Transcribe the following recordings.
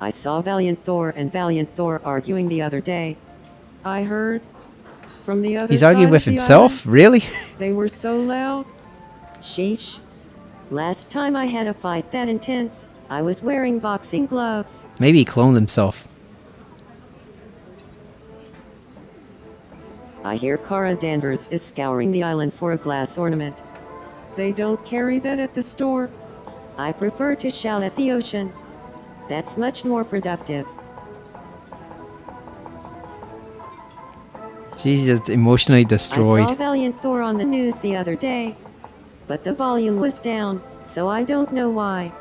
I saw Valiant Thor and Valiant Thor arguing the other day. I heard from the other He's arguing side with of the himself? island. Really? They were so loud. Sheesh. Last time I had a fight that intense, I was wearing boxing gloves. Maybe he cloned himself. I hear Kara Danvers is scouring the island for a glass ornament. They don't carry that at the store. I prefer to shout at the ocean. That's much more productive. She's just emotionally I destroyed. saw Valiant Thor on the news the other day, but the volume was down, so I don't know why.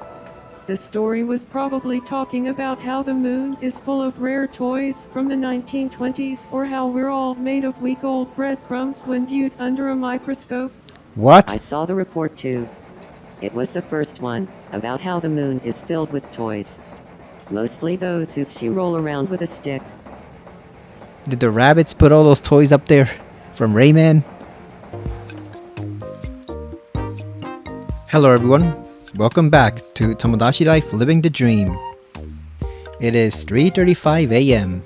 The story was probably talking about how the moon is full of rare toys from the 1920s, or how we're all made of week-old breadcrumbs when viewed under a microscope. I What? saw the report too. It was the first one, about how the moon is filled with toys. Mostly those hoops you roll around with a stick. Did the rabbits put all those toys up there from Rayman? Hello everyone, welcome back to Tomodachi Life Living the Dream. It is 3:35 a.m.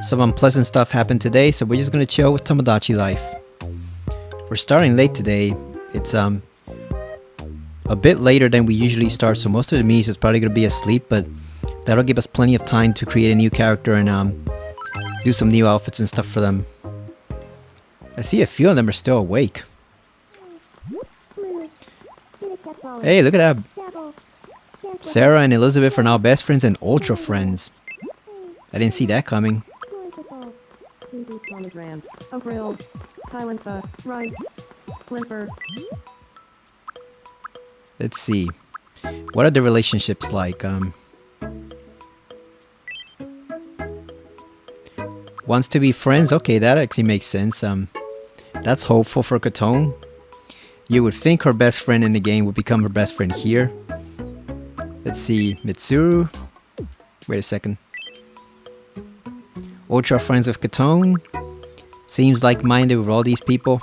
Some unpleasant stuff happened today, so we're just gonna chill with Tomodachi Life. We're starting late today. It's a bit later than we usually start, so most of the me's is probably gonna be asleep, but that'll give us plenty of time to create a new character and do some new outfits and stuff for them. I see a few of them are still awake. Hey, look at that. Sarah and Elizabeth are now best friends and ultra friends. I didn't see that coming. Let's see. What are the relationships like? Wants to be friends? Okay, that actually makes sense. That's hopeful for Kotone. You would think her best friend in the game would become her best friend here. Let's see, Mitsuru. Wait a second. Ultra friends with Kotone. Seems like-minded with all these people.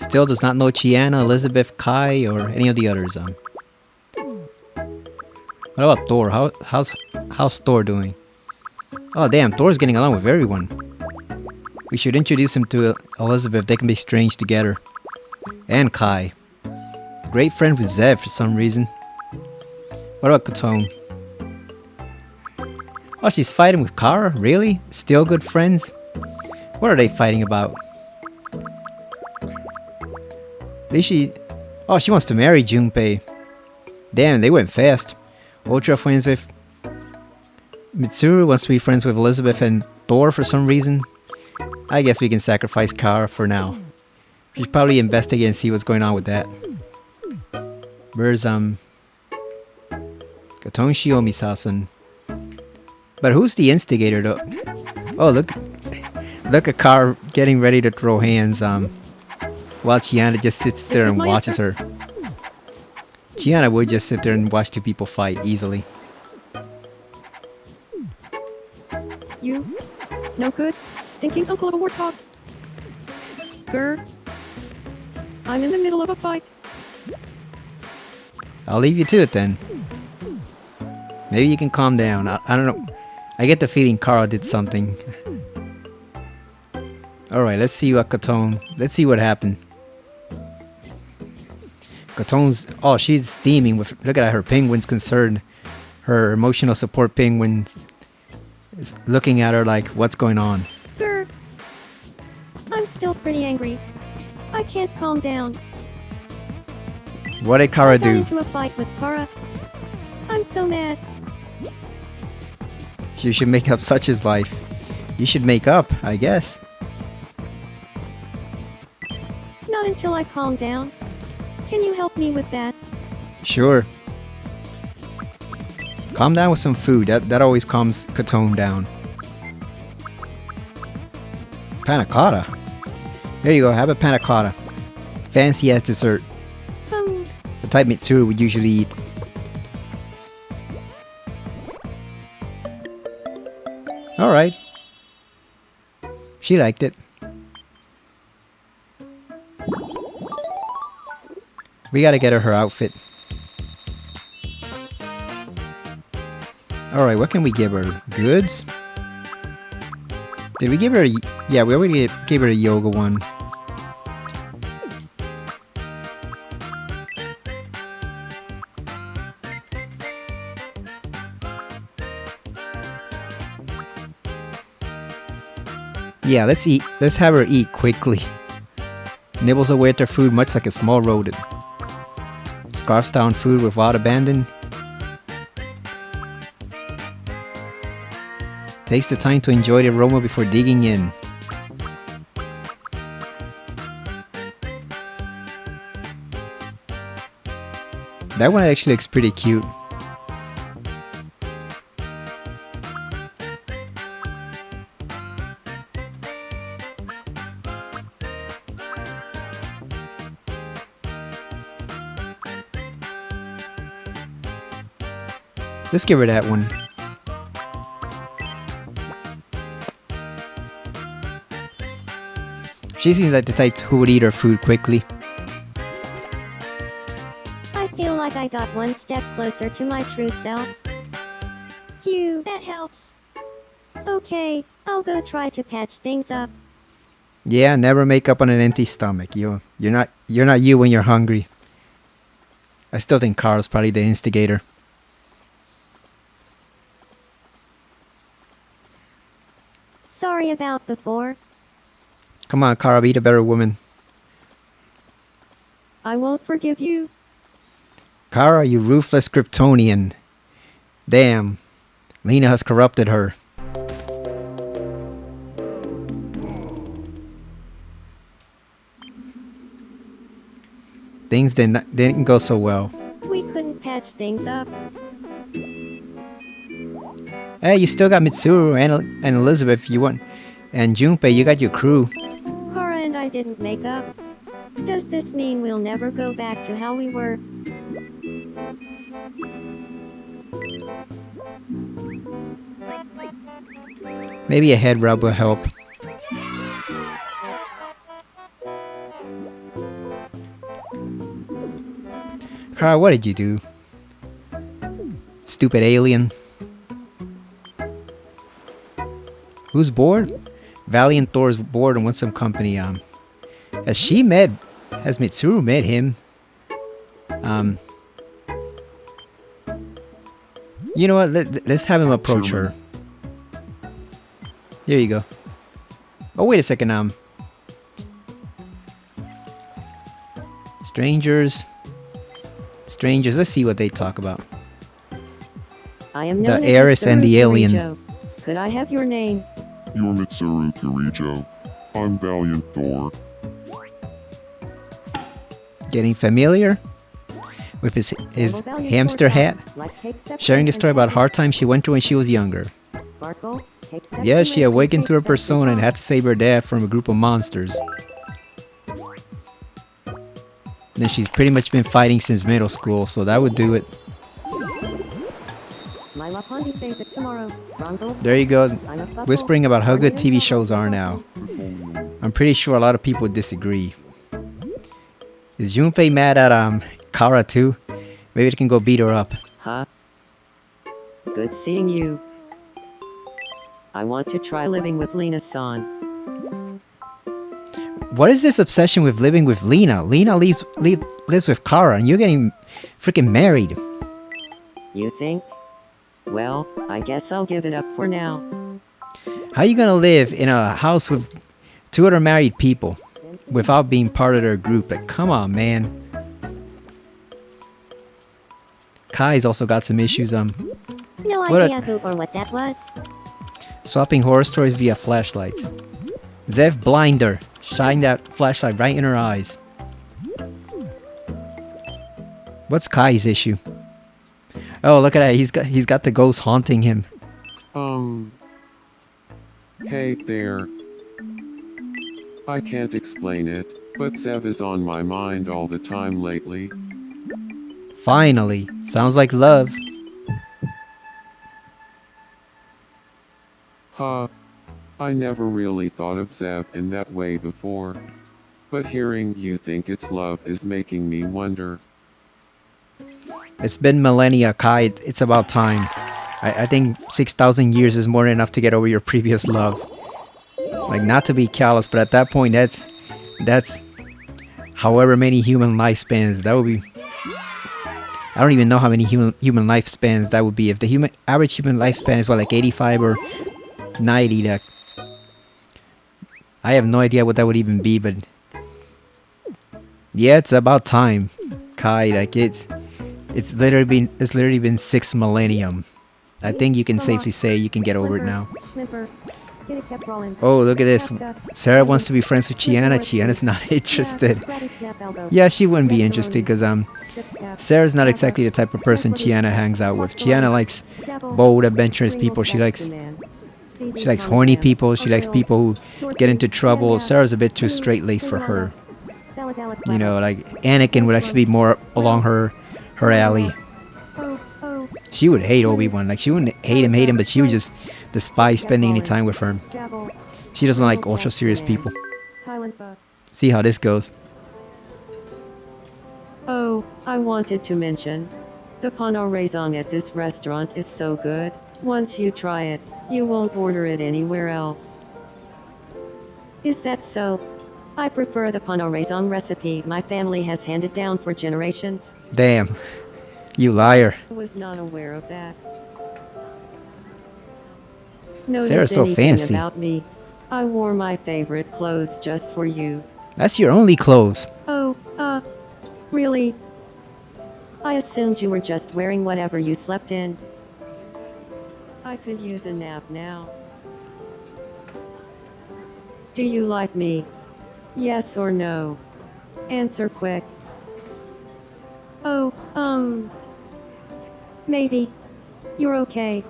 Still does not know Chiana, Elizabeth, Kai, or any of the others. What about Thor? How's Thor doing? Oh damn, Thor's getting along with everyone. We should introduce him to Elizabeth. They can be strange together. And Kai. Great friend with Zev for some reason. What about Kotone? Oh, she's fighting with Kara? Really? Still good friends? What are they fighting about? At least she... Oh, she wants to marry Junpei. Damn, they went fast. Ultra friends with... Mitsuru wants to be friends with Elizabeth and Thor for some reason. I guess we can sacrifice Kara for now. We should probably investigate and see what's going on with that. Where's Kotone Shiomi-sasen? But who's the instigator though? Oh look at Kara getting ready to throw hands while Chiana just sits there and watches her. Chiana would just sit there and watch two people fight easily. You? No good? Stinking uncle of a warthog? Grr. I'm in the middle of a fight. I'll leave you to it then. Maybe you can calm down. I don't know. I get the feeling Kara did something. Alright, let's see what Kotone... Let's see what happened. Kotone's... Oh, she's steaming with... Look at her penguin's concerned. Her emotional support penguin is looking at her like, what's going on? Grr. I'm still pretty angry. I can't calm down. What did Kara I got do? into a fight with Kara. I'm so mad. You should make up such as life. You should make up, I guess. Not until I calm down. Can you help me with that? Sure. Calm down with some food. That always calms Kotone down. Panna cotta. There you go, have a panna cotta. Fancy as dessert. The type Mitsuru would usually eat. Alright. She liked it. We gotta get her outfit. Alright, what can we give her? Goods? Did we give her a... Yeah, we already gave her a yoga one. Yeah, let's eat. Let's have her eat quickly. Nibbles away at her food much like a small rodent. Scarfs down food without abandon. Takes the time to enjoy the aroma before digging in. That one actually looks pretty cute. Let's give her that one. She seems like the type who would eat her food quickly. I feel like I got one step closer to my true self. Phew, that helps. Okay, I'll go try to patch things up. Yeah, never make up on an empty stomach. You're not you when you're hungry. I still think Carl's probably the instigator. Sorry about before. Come on, Carl, be the better woman. I won't forgive you. Kara, you ruthless Kryptonian. Damn. Lena has corrupted her. Things didn't go so well. We couldn't patch things up. Hey, you still got Mitsuru and Elizabeth you want. And Junpei, you got your crew. Kara and I didn't make up. Does this mean we'll never go back to how we were? Maybe a head rub will help. Kara, what did you do? Stupid alien. Who's bored? Valiant Thor's bored and wants some company. Has Mitsuru met him? You know what? Let's have him approach her. There you go. Oh, wait a second. Strangers. Let's see what they talk about. I am The known as heiress and the Mitsuru alien. Kirijo. Could I have your name? You're Mitsuru Kirijo. I'm Valiant Thor. Getting familiar with his hamster hat. Sharing a story about hard times she went through when she was younger. Yeah, she awakened to her persona and had to save her dad from a group of monsters. Then she's pretty much been fighting since middle school, so that would do it. There you go, whispering about how good TV shows are now. I'm pretty sure a lot of people would disagree. Is Junpei mad at Kara too? Maybe they can go beat her up. Huh? Good seeing you. I want to try living with Lena-san. What is this obsession with living with Lena? Lena lives with Kara and you're getting freaking married. You think? Well, I guess I'll give it up for now. How are you gonna live in a house with 2 other married people without being part of their group? Like, come on, man. Kai's also got some issues. No idea who or what that was. Swapping horror stories via flashlights. Zev, blind her. Shine that flashlight right in her eyes. What's Kai's issue? Oh, look at that. He's got the ghost haunting him. Hey there. I can't explain it, but Zev is on my mind all the time lately. Finally. Sounds like love. Huh. I never really thought of Zev in that way before. But hearing you think it's love is making me wonder. It's been millennia, Kai. It's about time. I think 6,000 years is more than enough to get over your previous love. Like, not to be callous, but at that point, that's however many human lifespans. That would be. I don't even know how many human lifespans that would be. If the average human lifespan is what, like 85 or 90, that I have no idea what that would even be, but yeah, it's about time, Kai. Like it's literally been 6 millennium. I think you can safely say you can get over it now. Oh, look at this. Sarah wants to be friends with Chiana. Chiana's not interested. Yeah, she wouldn't be interested because Sarah's not exactly the type of person Chiana hangs out with. Chiana likes bold, adventurous people. She likes horny people. She likes people who get into trouble. Sarah's a bit too straight-laced for her. You know, like Anakin would actually be more along her alley. She would hate Obi-Wan. Like, she wouldn't hate him, but she would just despise spending any time with her. She doesn't like ultra serious people. See how this goes. Oh, I wanted to mention. The pano raisong at this restaurant is so good. Once you try it, you won't order it anywhere else. Is that so? I prefer the pano raisong recipe my family has handed down for generations. Damn. You liar. I was not aware of that. Notice Sarah's so anything fancy. about me? I wore my favorite clothes just for you. That's your only clothes. Oh, really? I assumed you were just wearing whatever you slept in. I could use a nap now. Do you like me? Yes or no? Answer quick. Oh, maybe. You're okay.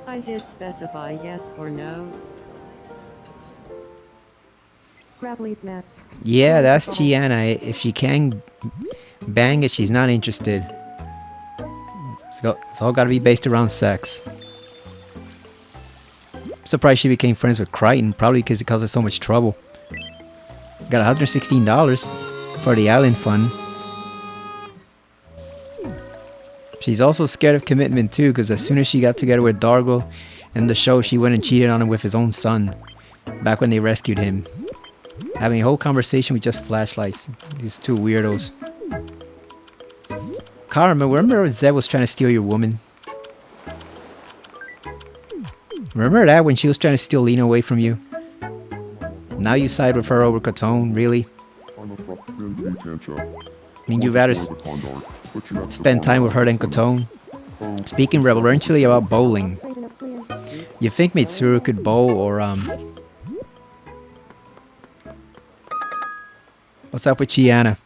I did specify yes or no. Yeah, that's Gianna. If she can bang it, she's not interested. It's all gotta be based around sex. Surprised she became friends with Crichton, probably because it caused her so much trouble. Got $116 for the island fund. She's also scared of commitment too, because as soon as she got together with Dargo in the show, she went and cheated on him with his own son. Back when they rescued him. Having a whole conversation with just flashlights. These two weirdos. Carmen, remember Zed was trying to steal your woman? Remember that when she was trying to steal Lena away from you? Now you side with her over Kotone, really? I mean, you'd rather spend time with her than Kotone? Speaking reverentially about bowling. You think Mitsuru could bowl or what's up with Chiana?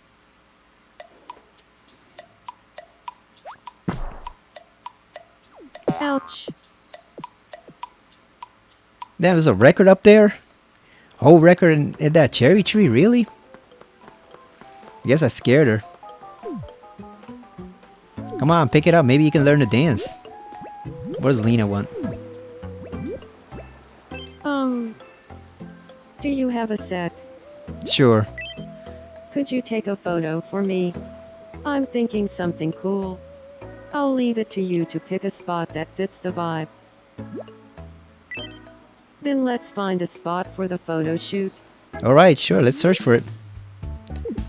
Ouch. Damn, there's a record up there? Whole record in that cherry tree, really? I guess I scared her. Come on, pick it up. Maybe you can learn to dance. What does Lena want? Do you have a sec? Sure. Could you take a photo for me? I'm thinking something cool. I'll leave it to you to pick a spot that fits the vibe. Then let's find a spot for the photo shoot. Alright, sure. Let's search for it.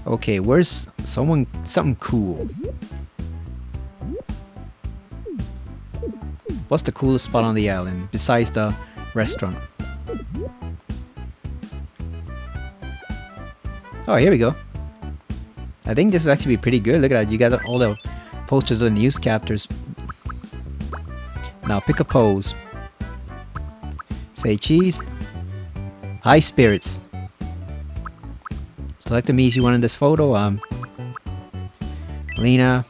Okay, where's something cool? What's the coolest spot on the island besides the restaurant? Oh, here we go. I think this will actually be pretty good. Look at that. You got all the posters of the news captors. Now pick a pose. Say cheese. High spirits. Select the me's you want in this photo. Lena.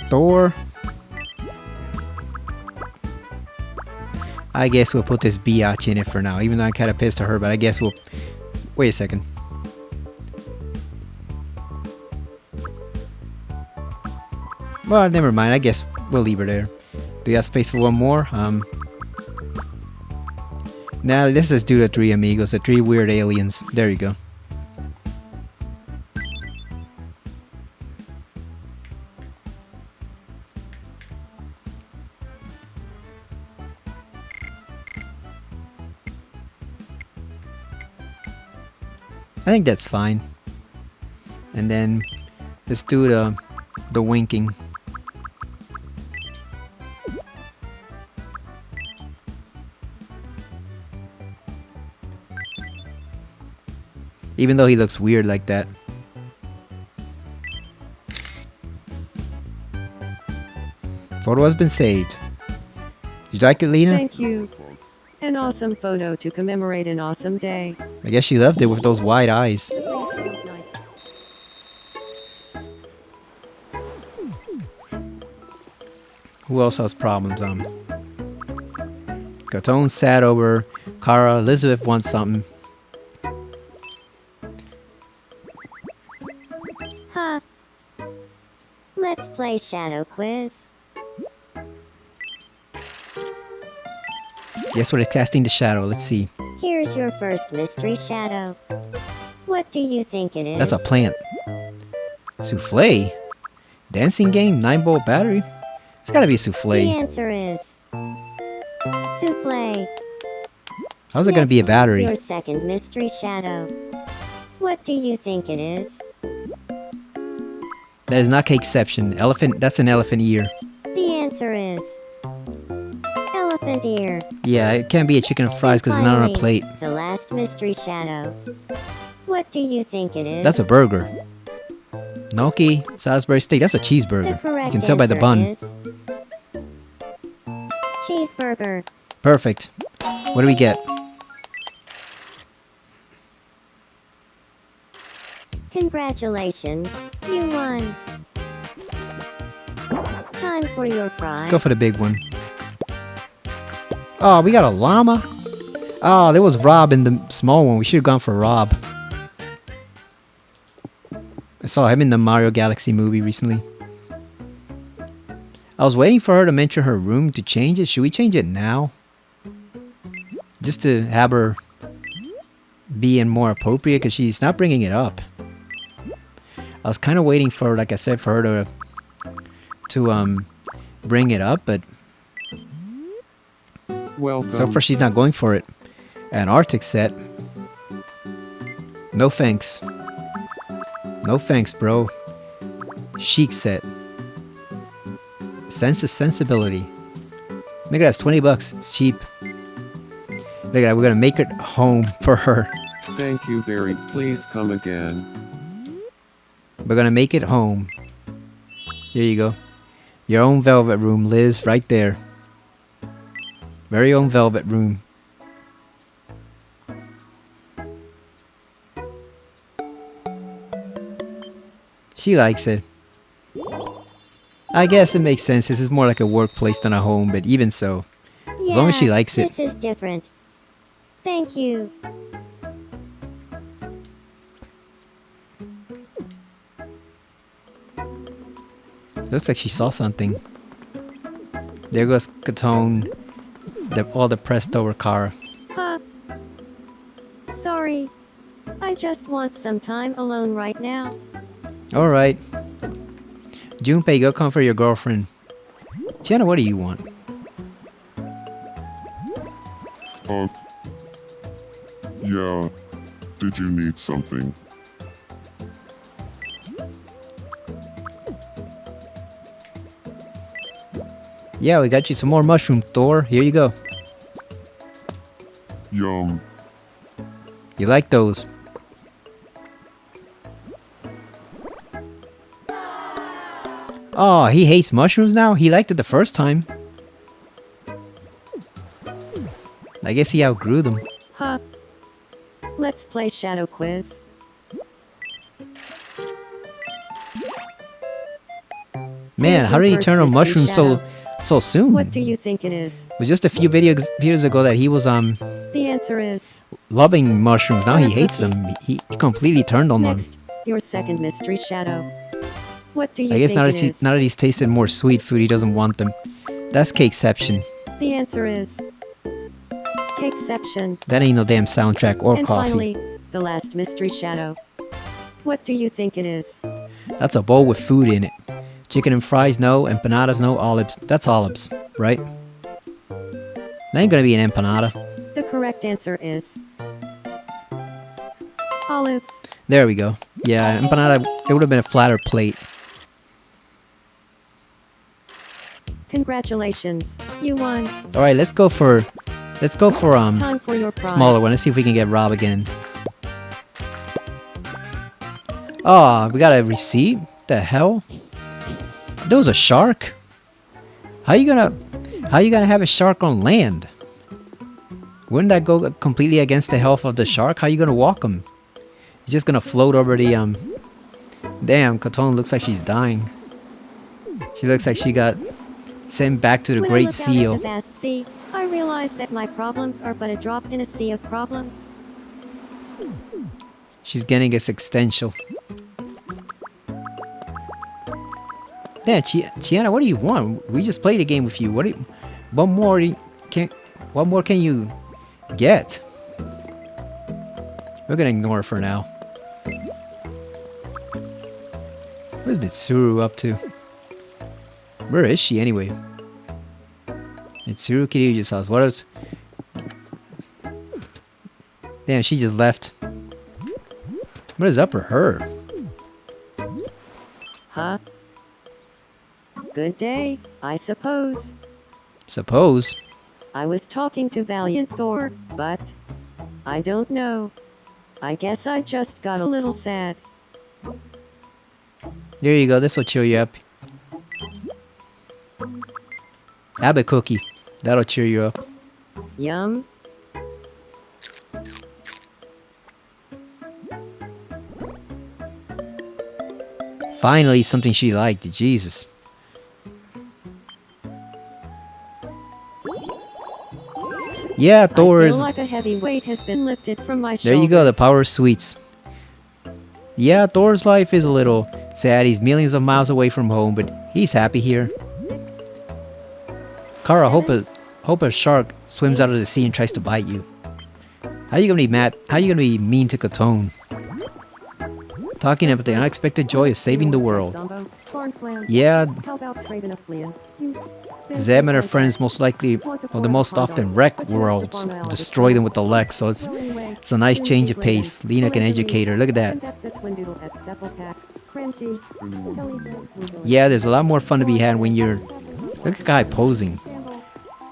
Thor. I guess we'll put this biatch in it for now, even though I'm kind of pissed at her, but I guess we'll... Wait a second. Well, never mind. I guess we'll leave her there. Do you have space for one more? Now, let's just do the three amigos, the three weird aliens. There you go. I think that's fine. And then let's do the winking. Even though he looks weird like that. Photo has been saved. Did you like it, Lena? Thank you. An awesome photo to commemorate an awesome day. I guess she loved it with those wide eyes. Who else has problems? Kotone's sad over Kara. Elizabeth wants something. Huh. Let's play Shadow Quiz. Guess what? It's casting the shadow. Let's see. Here's your first mystery shadow. What do you think it is? That's a plant. Souffle? Dancing game? 9-volt battery? It's gotta be a The souffle. answer is souffle. How's it gonna be a battery? Your second mystery shadow. What do you think it is? That is not cakeception. Elephant, that's an elephant ear. The answer is elephant ear. Yeah, it can't be a chicken and fries because it's not on a Finally, plate. The last mystery shadow. What do you think it is? That's a burger. Gnocchi, Salisbury steak, that's a The cheeseburger. correct You can tell by the answer bun. is cheeseburger. Perfect. What do we get? Congratulations, you won. Time for your prize. Let's go for the big one. Oh, we got a llama? Oh, there was Rob in the small one. We should have gone for Rob. I saw him in the Mario Galaxy movie recently. I was waiting for her to mention her room to change it. Should we change it now? Just to have her be in more appropriate because she's not bringing it up. I was kind of waiting for, like I said, for her to bring it up, but Welcome. so far she's not going for it. An Arctic set. No thanks. No thanks, bro. Chic set. Sense of sensibility. Look at that, it's 20 bucks. It's cheap. Look at that, we're gonna make it home for her. Thank you, Barry. Please come again. We're gonna make it home. Here you go. Your own velvet room, Liz, right there. Very own velvet room. She likes it. I guess it makes sense. This is more like a workplace than a home, but even so. Yeah, long as she likes it. This is different. Thank you. Looks like she saw something. There goes Kotone. All depressed over Kara. Huh. Sorry. I just want some time alone right now. Alright. Junpei, go comfort your girlfriend. Jenna, what do you want? Yeah. Did you need something? Yeah, we got you some more mushroom, Thor. Here you go. Yum. You like those? Oh, he hates mushrooms now? He liked it the first time. I guess he outgrew them. Huh. Let's play Shadow Quiz. Man, Here's how your did he first turn on mystery mushrooms so soon? What do you think it is? It was just a few videos ago that he was The answer is loving mushrooms. Now he hates them. He completely turned on them. next. Your second mystery shadow. What do you I guess think now it that, is? now that he's tasted more sweet food, he doesn't want them. That's cakeception. The answer is Cakeception. That ain't no damn soundtrack or And coffee. finally, the last mystery shadow. What do you think it is? That's a bowl with food in it. Chicken and fries, no. Empanadas, no. Olives. That's olives, right? That ain't gonna be an empanada. The correct answer is Olives. There we go. Yeah, empanada, it would have been a flatter plate. Congratulations, you won. Alright, let's go for Time for your prize. smaller one. Let's see if we can get Rob again. Oh, we got a receipt? The hell? There was a shark? How you gonna have a shark on land? Wouldn't that go completely against the health of the shark? How you gonna walk him? He's just gonna float over the Damn, Kotone looks like she's dying. She looks like she got sent back to the When Great I look Seal. out at the vast sea, I realize that my problems are but a drop in a sea of problems. She's getting existential. Yeah, Chiana, what do you want? We just played a game with you. What more can you get? We're gonna ignore her for now. Where's Mitsuru up to? Where is she anyway? Mitsuru Kiryu's house. What else? Damn, she just left. What is up with her? Huh? Good day, I suppose. Suppose. I was talking to Valiant Thor, but I don't know. I guess I just got a little sad. There you go. This will cheer you up. Have a cookie. That'll cheer you up. Yum. Finally, something she liked. Jesus. Yeah, I Thor's. feel like a heavy weight has been lifted from my There shoulders. you go, the power sweets. Yeah, Thor's life is a little sad. He's millions of miles away from home, but he's happy here. Kara, hope a shark swims out of the sea and tries to bite you. How you gonna be mad? How you gonna be mean to Kotone? Talking about the unexpected joy of saving the world. Yeah, Zeb and her friends most likely, or the most often, wreck worlds, destroy them with the Lex, so it's a nice change of pace. Lena can educate her. Look at that. Yeah, there's a lot more fun to be had when you're... Look at the guy posing.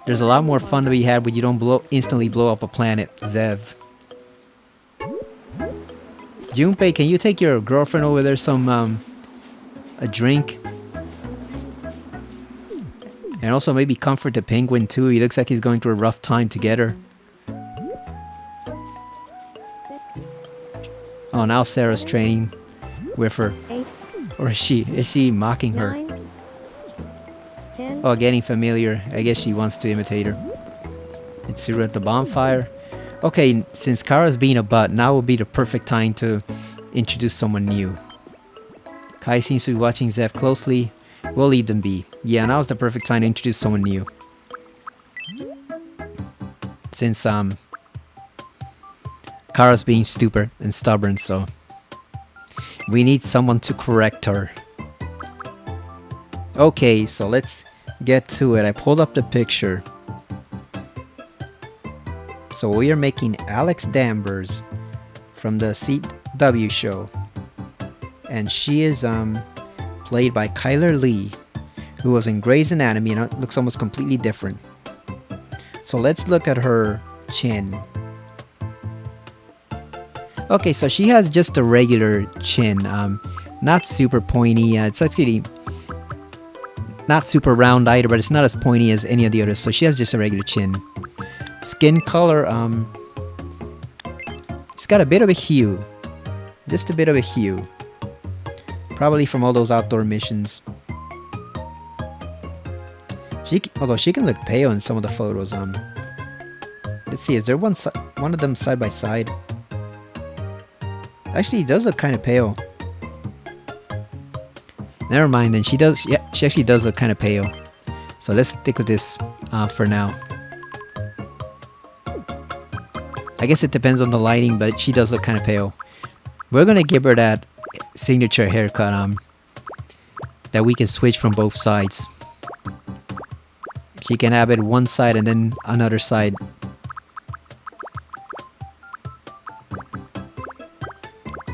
There's a lot more fun to be had when you don't instantly blow up a planet, Zev. Junpei, can you take your girlfriend over there a drink? And also maybe comfort the penguin too. He looks like he's going through a rough time together. Oh, now Sarah's training with her. Or is she mocking her? 10. Oh, getting familiar. I guess she wants to imitate her. It's Suru at the bonfire. Okay, since Kara's being a butt, now will be the perfect time to introduce someone new. Kai seems to be watching Zev closely. We'll leave them be. Yeah, now's the perfect time to introduce someone new. Since Kara's being stupid and stubborn, so we need someone to correct her. Okay, so let's get to it. I pulled up the picture. So we are making Alex Danvers from the CW show. And she is played by Kyler Lee, who was in Grey's Anatomy, and it looks almost completely different. So let's look at her chin. Okay, so she has just a regular chin, not super pointy. It's actually not super round either, but it's not as pointy as any of the others. So she has just a regular chin. Skin color, it's got a bit of a hue, just a bit of a hue. Probably from all those outdoor missions. Although she can look pale in some of the photos. Let's see, is there one of them side by side? Actually, he does look kind of pale. Never mind then. She does. Yeah, she actually does look kind of pale. So let's stick with this for now. I guess it depends on the lighting, but she does look kind of pale. We're gonna give her that signature haircut that we can switch from both sides. She can have it one side and then another side.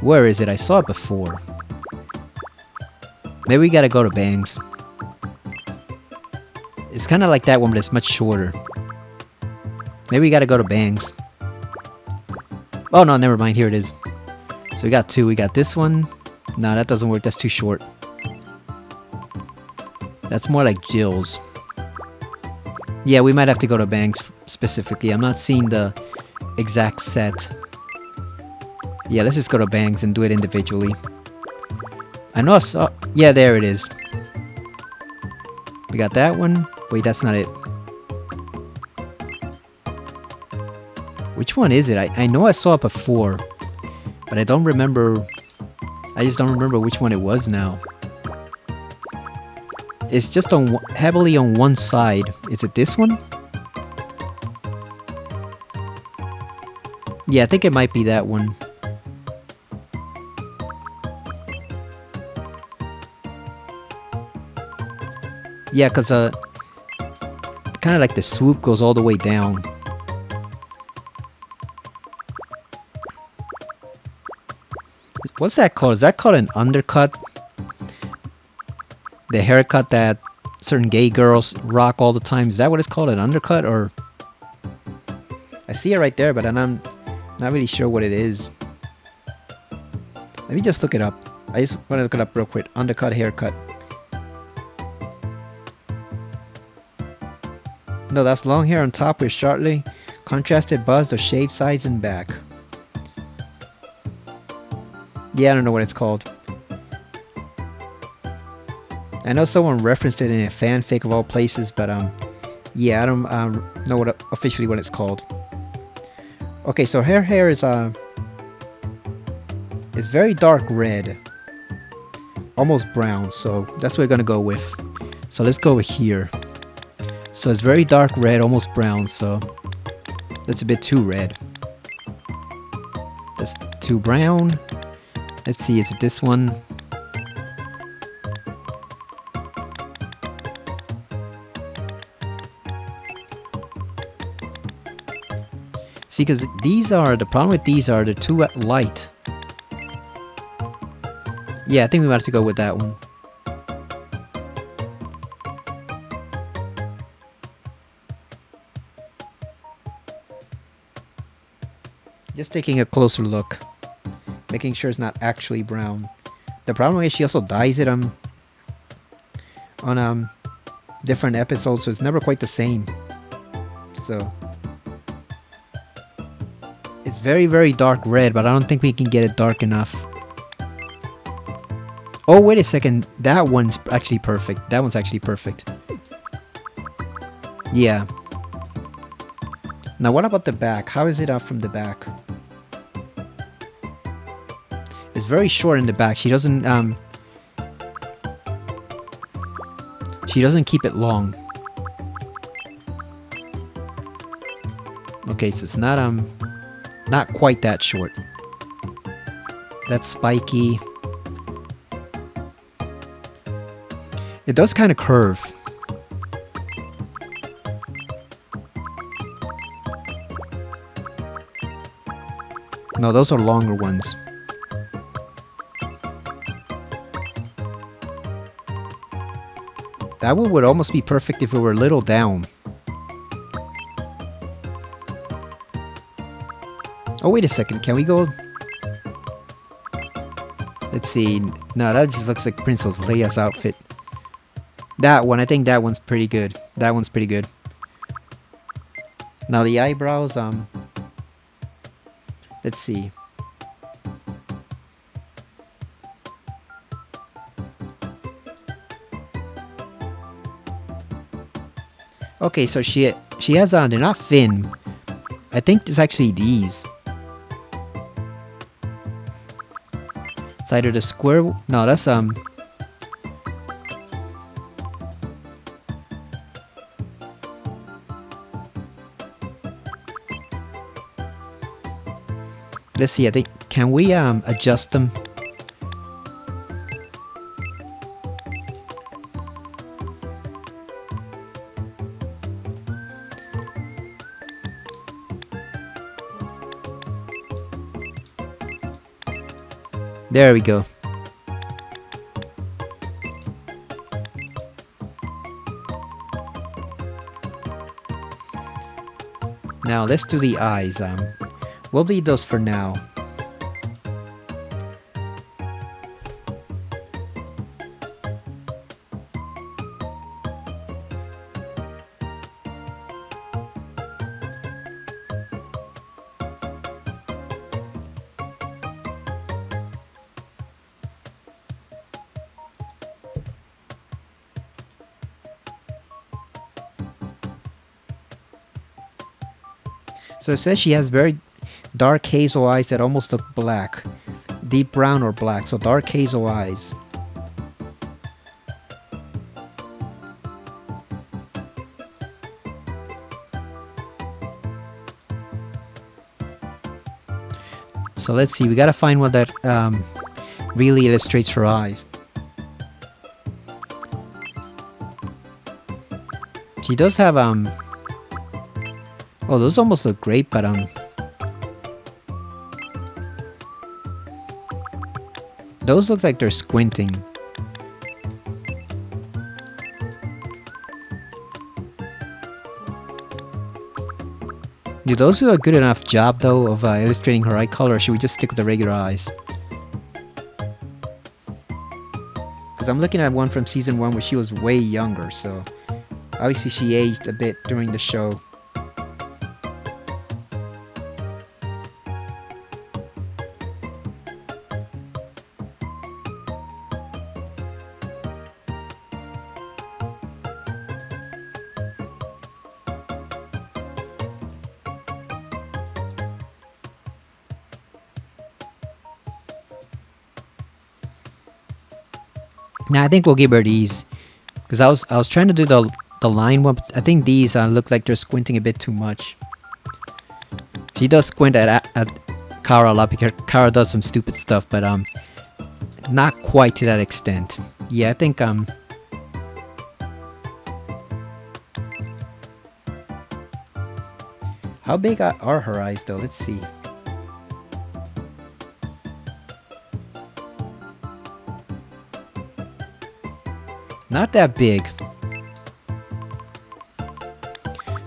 Where is it? I saw it before. Maybe we gotta go to Bangs. It's kind of like that one, but it's much shorter. Maybe we gotta go to Bangs. Oh no, never mind. Here it is. So we got two. We got this one. No, that doesn't work. That's too short. That's more like Jill's. Yeah, we might have to go to Bangs specifically. I'm not seeing the exact set. Yeah, let's just go to Bangs and do it individually. I know I saw... Yeah, there it is. We got that one. Wait, that's not it. Which one is it? I know I saw it before, but I don't remember... I just don't remember which one it was now. It's just on heavily on one side. Is it this one? Yeah, I think it might be that one. Yeah, because kind of like the swoop goes all the way down. What's that called? Is that called an undercut? The haircut that certain gay girls rock all the time. Is that what it's called? An undercut? Or I see it right there, but I'm not really sure what it is. Let me just look it up. I just want to look it up real quick. Undercut, haircut. No, that's long hair on top with sharply contrasted buzzed or shaved sides and back. Yeah, I don't know what it's called. I know someone referenced it in a fanfic of all places, but yeah, I don't know what officially what it's called. Okay, so her hair is it's very dark red, almost brown. So that's what we're gonna go with. So let's go with here. So it's very dark red, almost brown. So that's a bit too red. That's too brown. Let's see, is it this one? See, because the problem with these are they're too light. Yeah, I think we might have to go with that one. Just taking a closer look. Making sure it's not actually brown. The problem is she also dyes it on different episodes, so it's never quite the same. So it's very, very dark red, but I don't think we can get it dark enough. Oh, wait a second. That one's actually perfect. That one's actually perfect. Yeah. Now, what about the back? How is it out from the back? It's very short in the back. She doesn't keep it long. Okay, so it's not quite that short. That's spiky. It does kind of curve. No, those are longer ones. That one would almost be perfect if it were a little down. Oh, wait a second. Can we go? Let's see. No, that just looks like Princess Leia's outfit. That one, I think that one's pretty good. That one's pretty good. Now the eyebrows, let's see. Okay, so she has they're not thin. I think it's actually these. It's either the square. No, that's let's see. I think can we adjust them? There we go. Now let's do the eyes. We'll leave those for now. So it says she has very dark hazel eyes that almost look black. Deep brown or black, so dark hazel eyes. So let's see, we gotta find one that really illustrates her eyes. She does have oh, those almost look great, but those look like they're squinting. Do those do a good enough job though of illustrating her eye color, or should we just stick with the regular eyes? Because I'm looking at one from season 1 where she was way younger, so obviously she aged a bit during the show. Now I think we'll give her these, because I was trying to do the line one, but I think these look like they're squinting a bit too much. She does squint at Kara a lot because Kara does some stupid stuff, but not quite to that extent. Yeah, I think how big are her eyes though? Let's see. Not that big.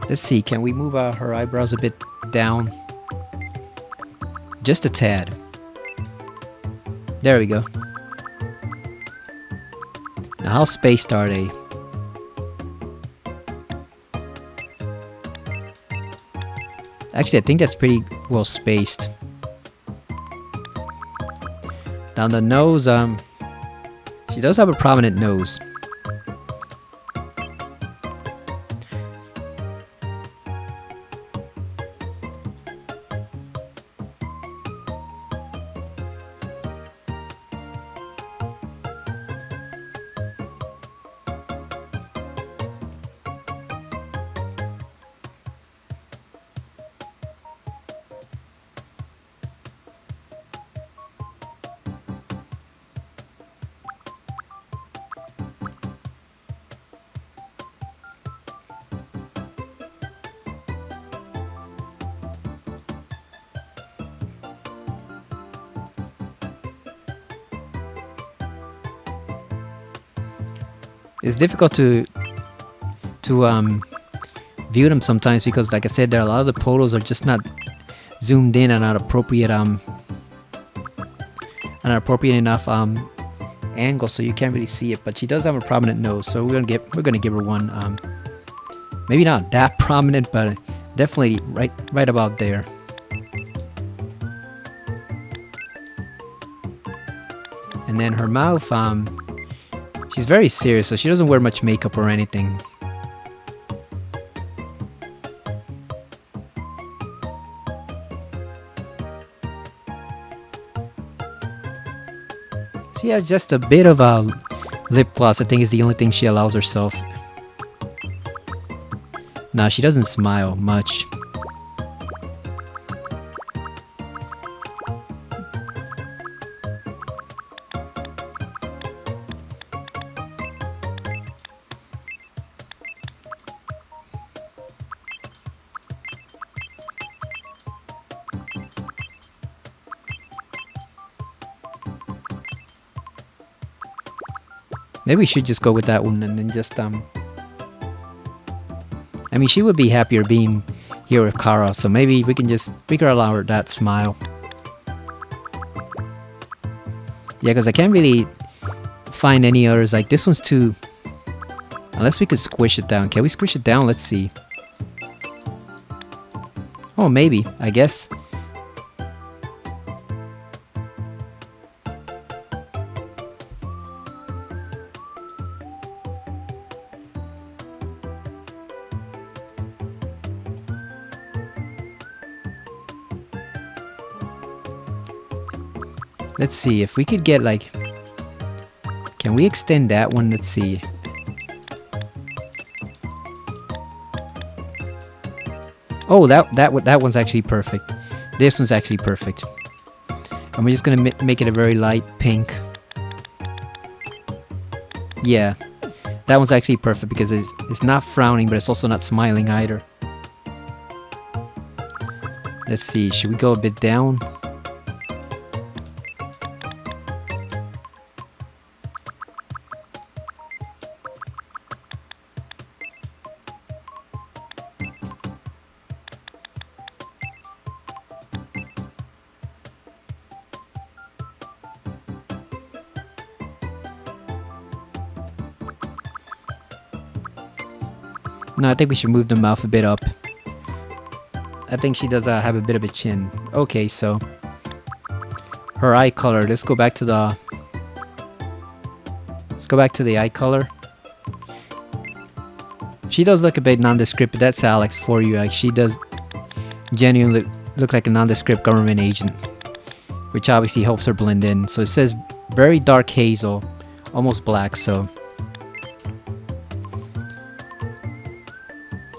Let's see, can we move her eyebrows a bit down? Just a tad. There we go. Now how spaced are they? Actually, I think that's pretty well spaced. Down the nose, she does have a prominent nose. It's difficult to view them sometimes because, like I said, there are a lot of the photos are just not zoomed in and not appropriate enough angle, so you can't really see it. But she does have a prominent nose, so we're gonna give her one. Maybe not that prominent, but definitely right about there. And then her mouth, she's very serious, so she doesn't wear much makeup or anything. She has just a bit of a lip gloss, I think is the only thing she allows herself. Nah, she doesn't smile much. Maybe we should just go with that one and then just I mean, she would be happier being here with Kara, so maybe we can allow her that smile. Yeah, because I can't really find any others. Like, this one's too... Unless we could squish it down. Can we squish it down? Let's see. Oh, maybe. I guess. Let's see if we could get like... Can we extend that one? Let's see. Oh, that one's actually perfect. This one's actually perfect. And we're just gonna make it a very light pink. Yeah, that one's actually perfect because it's not frowning, but it's also not smiling either. Let's see, should we go a bit down? No, I think we should move the mouth a bit up. I think she does have a bit of a chin. Okay, so her eye color. Let's go back to the eye color. She does look a bit nondescript, but that's Alex for you. Like, she does genuinely look like a nondescript government agent, which obviously helps her blend in. So it says very dark hazel, almost black. So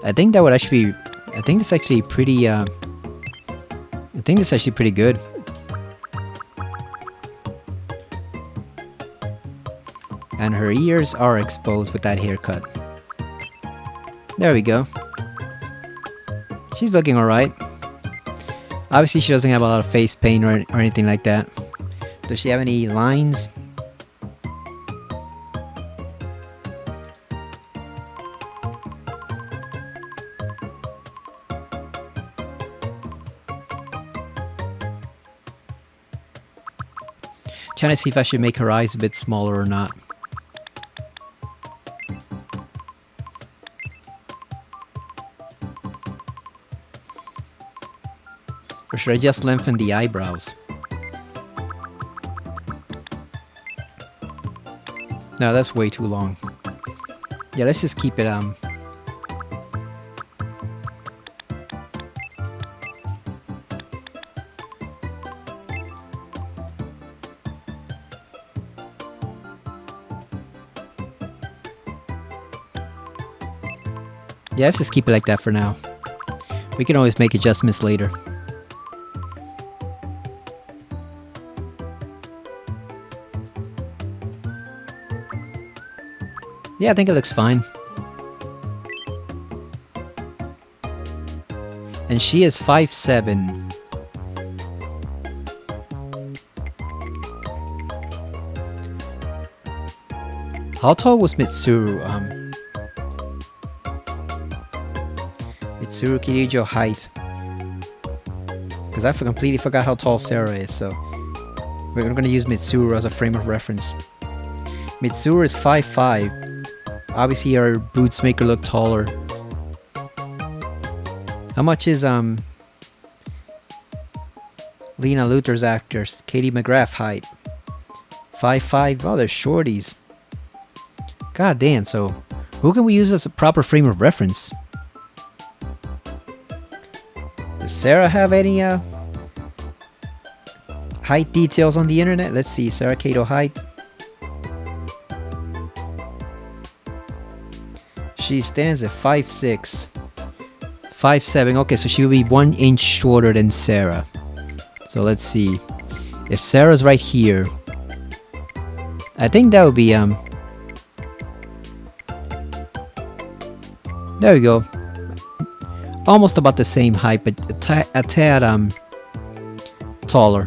I think that would actually, I think it's actually pretty, I think it's actually pretty good. And her ears are exposed with that haircut. There we go. She's looking alright. Obviously she doesn't have a lot of face paint or anything like that. Does she have any lines? Trying to see if I should make her eyes a bit smaller or not. Or should I just lengthen the eyebrows? No, that's way too long. Yeah, let's just keep it yeah, let's just keep it like that for now. We can always make adjustments later. Yeah, I think it looks fine. And she is 5'7". How tall was Mitsuru? Mitsuru Kirijo height. Because I completely forgot how tall Sarah is, so we're going to use Mitsuru as a frame of reference. Mitsuru is 5'5". Obviously our boots make her look taller. How much is Lena Luthor's actors? Katie McGrath height? 5'5". Oh, they're shorties. God damn, so who can we use as a proper frame of reference? Does Sarah have any height details on the internet? Let's see, Sarah Kato height. She stands at 5'6". 5'7". Okay, so she will be 1 inch shorter than Sarah. So let's see. If Sarah's right here, I think that would be there we go. Almost about the same height, but a tad taller.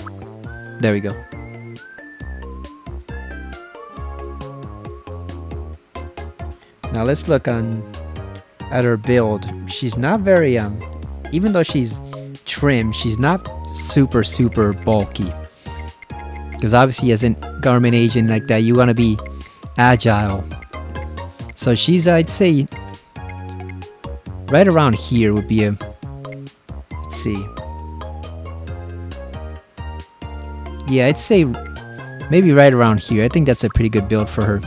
There we go. Now let's look at her build. She's not very even though she's trim, she's not super bulky. Because obviously as a government agent like that, you want to be agile. So she's, I'd say, right around here would be a, let's see. Yeah, I'd say maybe right around here. I think that's a pretty good build for her.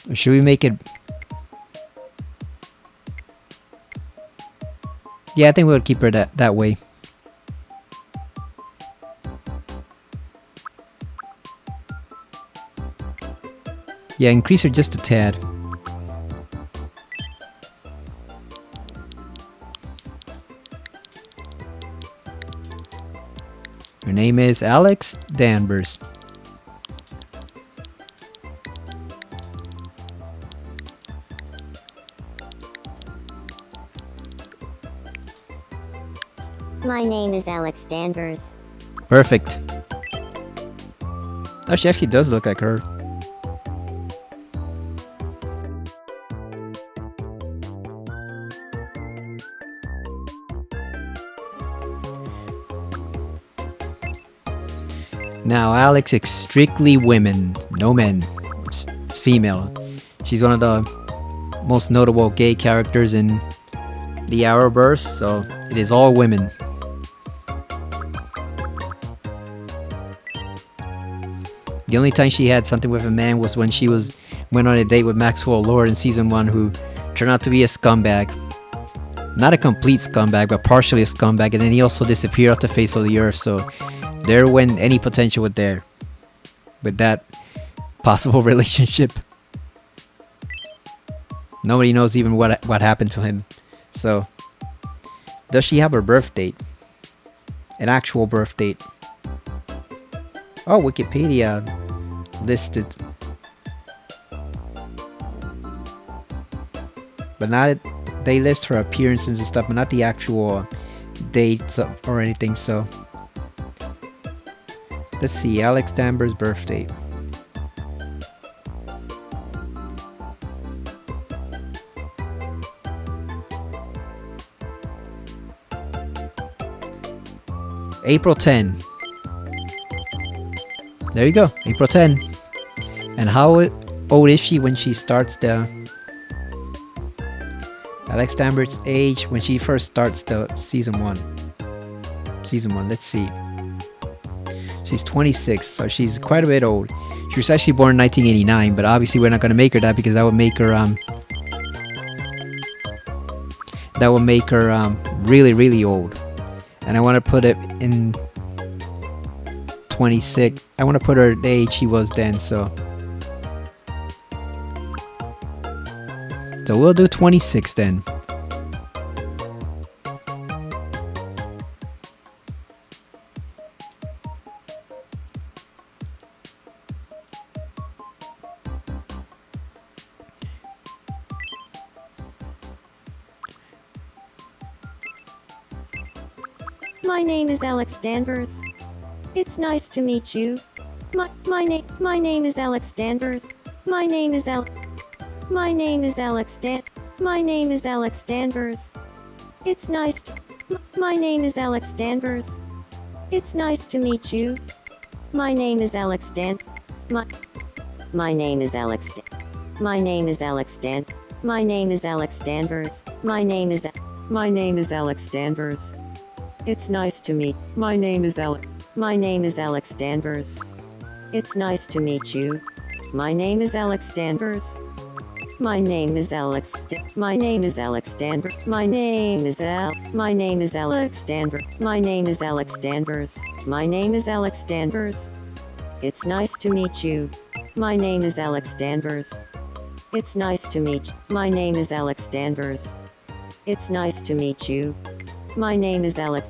Or should we make it? Yeah, I think we'll keep her that way. Yeah, increase her just a tad. Her name is Alex Danvers. My name is Alex Danvers. Perfect. Oh, she actually does look like her. Now, Alex is strictly women, no men. It's female. She's one of the most notable gay characters in the Arrowverse, so it is all women. The only time she had something with a man was when she went on a date with Maxwell Lord in season 1, who turned out to be a scumbag. Not a complete scumbag, but partially a scumbag, and then he also disappeared off the face of the earth, so there went any potential with that possible relationship. Nobody knows even what happened to him. So, does she have her birth date? An actual birth date? Oh, Wikipedia listed. But not, they list her appearances and stuff, but not the actual dates or anything, so. Let's see, Alex Danvers' birth date. April 10. There you go, April 10. And how old is she when she starts the... Alex Danvers' age when she first starts the season 1. Season 1, let's see. She's 26, so she's quite a bit old. She was actually born in 1989, but obviously we're not going to make her that because that would make her really old. And I want to put it in 26. I want to put her the age she was then, so we'll do 26 then. My name is Alex Danvers. It's nice to meet you. My name is Alex Danvers. My name is Alex Danvers. It's nice to... My name is Alex Danvers. It's nice to meet you. My name is Alex Dan... My name is Alex My name is Alex Dan... My name is Alex Danvers. My name is Alex Danvers. It's nice to meet. My name is Alex Danvers. It's nice to meet you. My name is Alex Danvers. My name is Alex Danvers. My name is Alex Danvers. My name is Alex Danvers. My name is Alex Danvers. My name is Alex Danvers. It's nice to meet you. My name is Alex Danvers. It's nice to meet you. My name is Alex Danvers. It's nice to meet you. My name is Alex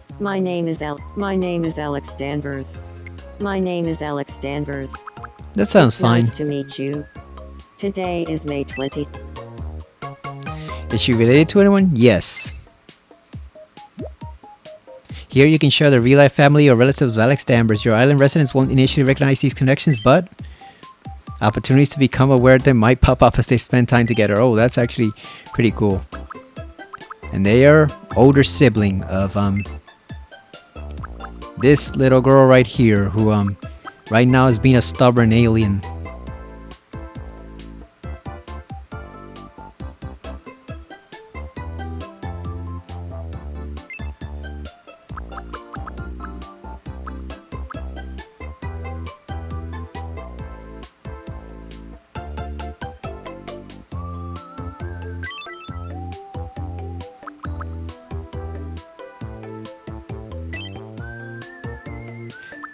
Danvers. My name is Alex Danvers. That sounds fine. Nice to meet you. Today is May 20th. Is she related to anyone? Yes. Here you can share the real-life family or relatives of Alex Danvers. Your island residents won't initially recognize these connections, but Opportunities to become aware of them might pop up as they spend time together. Oh, that's actually pretty cool. And they are older sibling of this little girl right here, who right now is being a stubborn alien.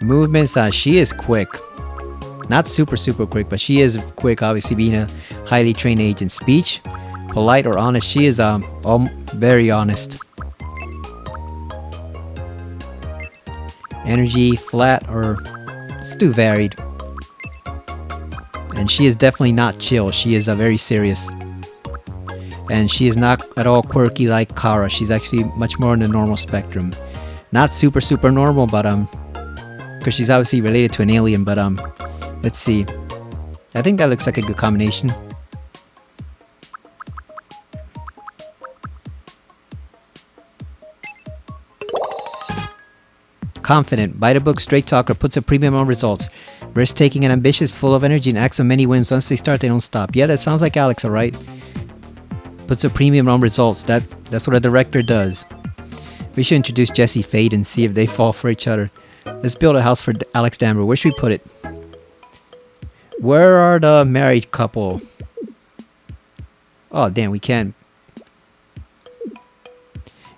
Movements, she is quick. Not super quick, but she is quick, obviously being a highly trained agent. Speech, polite or honest, she is very honest. Energy, flat or it's too varied. And she is definitely not chill, she is very serious. And she is not at all quirky like Kara, she's actually much more on the normal spectrum. Not super normal, but because she's obviously related to an alien, but let's see. I think that looks like a good combination. Confident, by the book, straight talker, puts a premium on results. Risk-taking and ambitious, full of energy and acts on many whims. Once they start, they don't stop. Yeah, that sounds like Alex, alright? Puts a premium on results. That's what a director does. We should introduce Jesse Fade and see if they fall for each other. Let's build a house for Alex Danvers. Where should we put it? Where are the married couple? Oh, damn, we can't.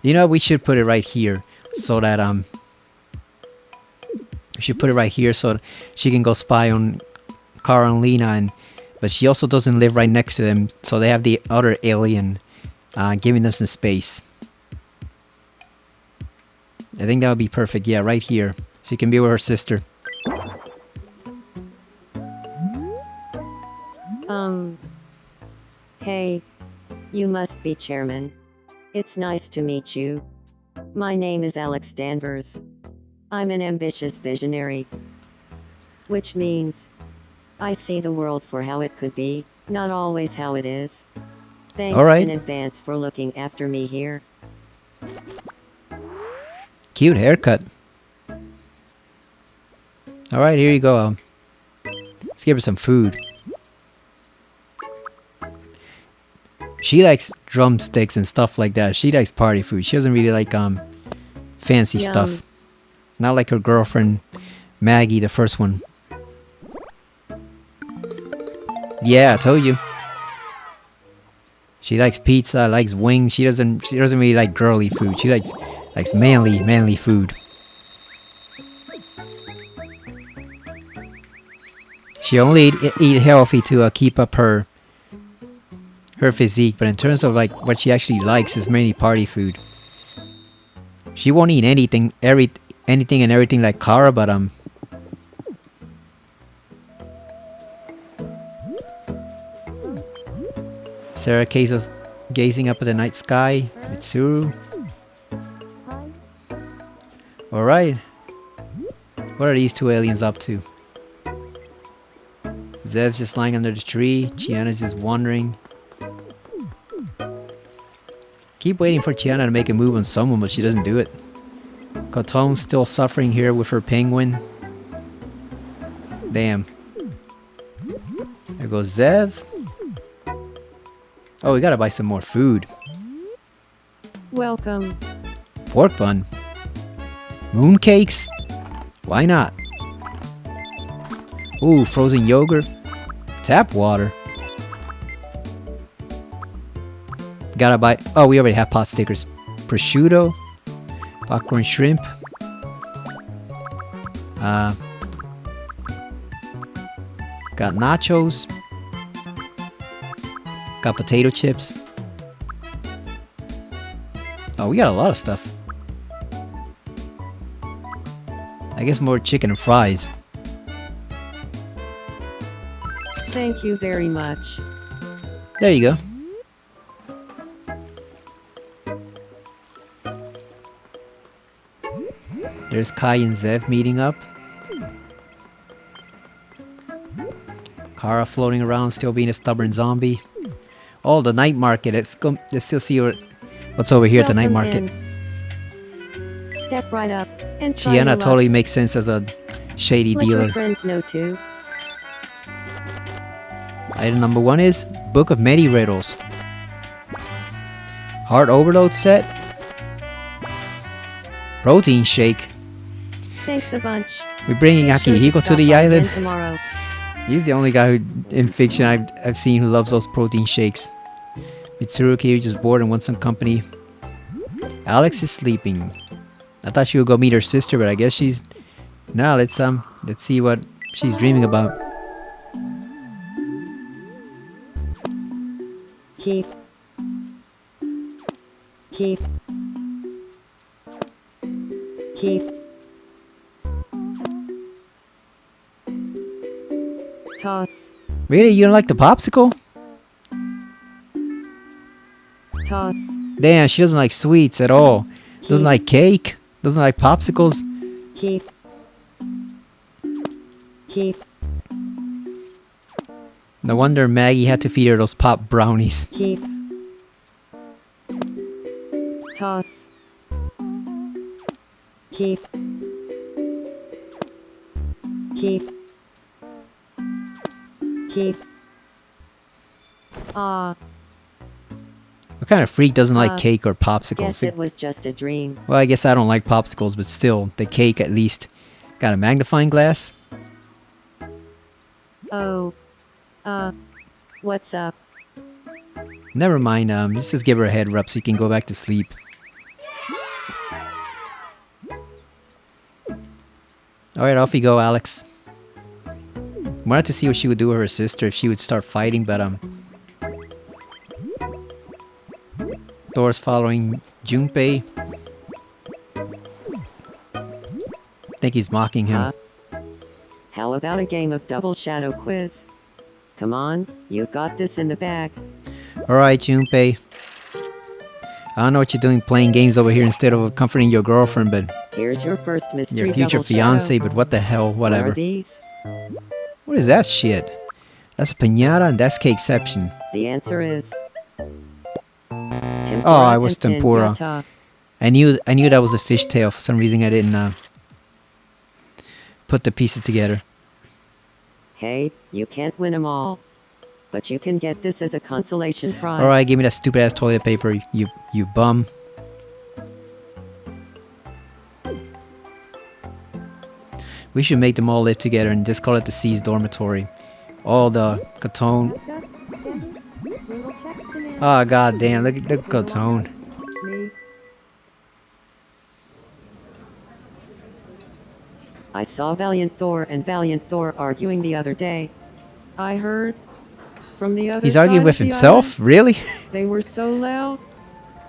You know, we should put it right here. So that, we should put it right here so she can go spy on Kara and Lena. But she also doesn't live right next to them. So they have the other alien giving them some space. I think that would be perfect. Yeah, right here. So you can be with her sister. Hey. You must be chairman. It's nice to meet you. My name is Alex Danvers. I'm an ambitious visionary. Which means I see the world for how it could be, not always how it is. Thanks in advance for looking after me here. Cute haircut. Alright, here you go. Let's give her some food. She likes drumsticks and stuff like that. She likes party food. She doesn't really like fancy stuff. Not like her girlfriend Maggie, the first one. Yeah, I told you. She likes pizza, likes wings. She doesn't really like girly food. She likes manly food. She only eat healthy to keep up her physique, but in terms of like what she actually likes is mainly party food. She won't eat anything and everything like Kara, but Sarah Keizo's gazing up at the night sky. Mitsuru. Alright. What are these two aliens up to? Zev's just lying under the tree. Chiana's just wandering. Keep waiting for Chiana to make a move on someone, but she doesn't do it. Kotone's still suffering here with her penguin. Damn. There goes Zev. Oh, we gotta buy some more food. Welcome. Pork bun. Mooncakes? Why not? Ooh, frozen yogurt. Tap water. Gotta buy... Oh, we already have pot stickers. Prosciutto. Popcorn shrimp. Got nachos. Got potato chips. Oh, we got a lot of stuff. I guess more chicken and fries. Thank you very much. There you go. There's Kai and Zev meeting up. Kara floating around, still being a stubborn zombie. Oh, the night market. Let's still see what's over here at the night Welcome market. in. Step right up and try Gianna your luck. totally makes sense as a shady Let dealer. your friends know too. Item number 1 is Book of Many Riddles. Heart Overload set. Protein shake. Thanks a bunch. We're bringing Be sure Akihiko to stop the by again island. tomorrow. He's the only guy in fiction I've seen who loves those protein shakes. Mitsuru Kiri just bored and wants some company. Alex is sleeping. I thought she would go meet her sister, but I guess she's... Now let's see what she's dreaming about. Keep. Keep. Keep. Toss. Really? You don't like the popsicle? Toss. Damn, she doesn't like sweets at all. Doesn't like cake. Doesn't like popsicles. Keep. Keep. No wonder Maggie had to feed her those pop brownies. Keep. Toss. Keep. Keep. Keep. Ah, What kind of freak doesn't like cake or popsicles? guess it was just a dream. Well, I guess I don't like popsicles, but still, the cake at least. Got a magnifying glass? Oh. What's up? Never mind, let's just give her a head rub so you can go back to sleep. Alright, off you go, Alex. Wanted to see what she would do with her sister if she would start fighting, but Thor's following Junpei. I think he's mocking him. How about a game of double shadow quiz? Come on, you've got this in the bag. Alright, Junpei. I don't know what you're doing playing games over here instead of comforting your girlfriend, but Here's your first mystery your future double fiance, shadow. but what the hell, What are whatever. these? What is that shit? That's a piñata and that's cakeception. The answer is... Tempura Oh, I was and tempura. piñata. I knew that was a fishtail. For some reason I didn't put the pieces together. Hey, you can't win them all. But you can get this as a consolation prize. Alright, give me that stupid ass toilet paper, you bum. We should make them all live together and just call it the C's dormitory. All the Kotone. Oh god damn, look at the Kotone. I saw Valiant Thor and Valiant Thor arguing the other day. I heard from the other He's side arguing of with the himself? Really? island. They were so loud.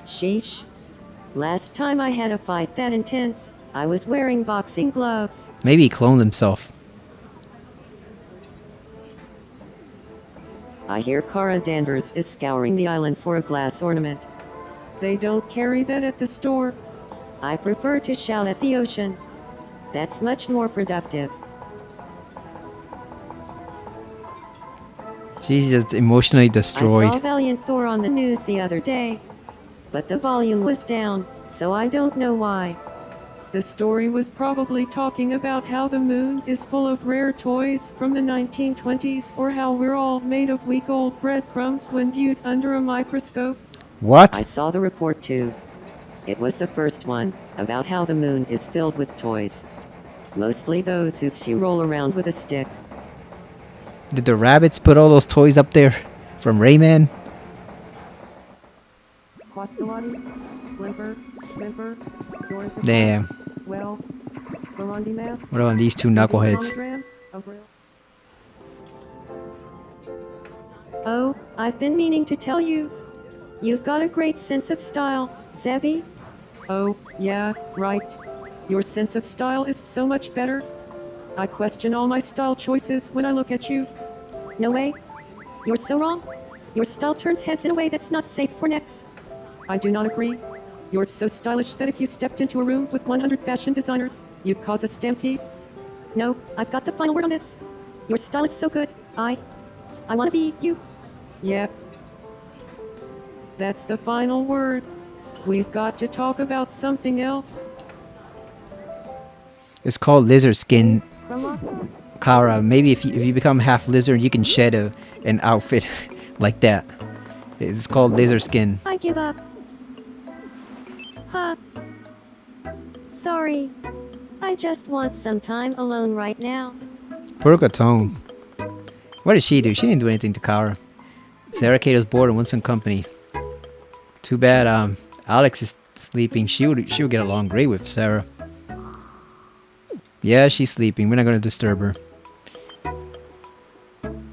Sheesh. Last time I had a fight that intense, I was wearing boxing gloves. Maybe he cloned himself. I hear Kara Danvers is scouring the island for a glass ornament. They don't carry that at the store. I prefer to shout at the ocean. That's much more productive. She's just emotionally I saw destroyed. Valiant Thor on the news the other day, but the volume was down, so I don't know why. The story was probably talking about how the moon is full of rare toys from the 1920s, or how we're all made of weak old breadcrumbs when viewed under a microscope. I What? saw the report too. It was the first one, about how the moon is filled with toys. Mostly those hoops you roll around with a stick. Did the rabbits put all those toys up there from Rayman? Damn. What about these two knuckleheads? Oh, I've been meaning to tell you. You've got a great sense of style, Zebby. Oh, yeah, right. Your sense of style is so much better. I question all my style choices when I look at you. No way. You're so wrong. Your style turns heads in a way that's not safe for necks. I do not agree. You're so stylish that if you stepped into a room with 100 fashion designers, you'd cause a stampede. No, I've got the final word on this. Your style is so good, I wanna be you. Yep. That's the final word. We've got to talk about something else. It's called lizard skin, From Kara. Maybe if you become half lizard, you can shed an outfit like that. It's called lizard skin. I give up. Huh. Sorry. I just want some time alone right now. Poor Kotone. What did she do? She didn't do anything to Kara. Sarah Kato's bored and wants some company. Too bad Alex is sleeping. She would get along great with Sarah. Yeah, she's sleeping. We're not gonna disturb her.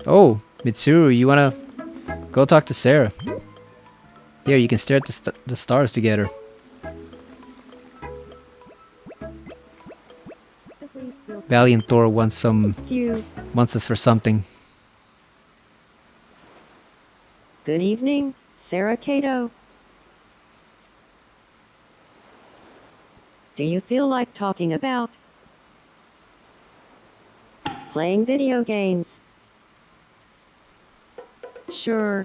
Oh, Mitsuru, you wanna go talk to Sarah? Here, you can stare at the stars together. Valiant Thor wants us for something. Good evening, Sarah Kato. Do you feel like talking about playing video games? Sure.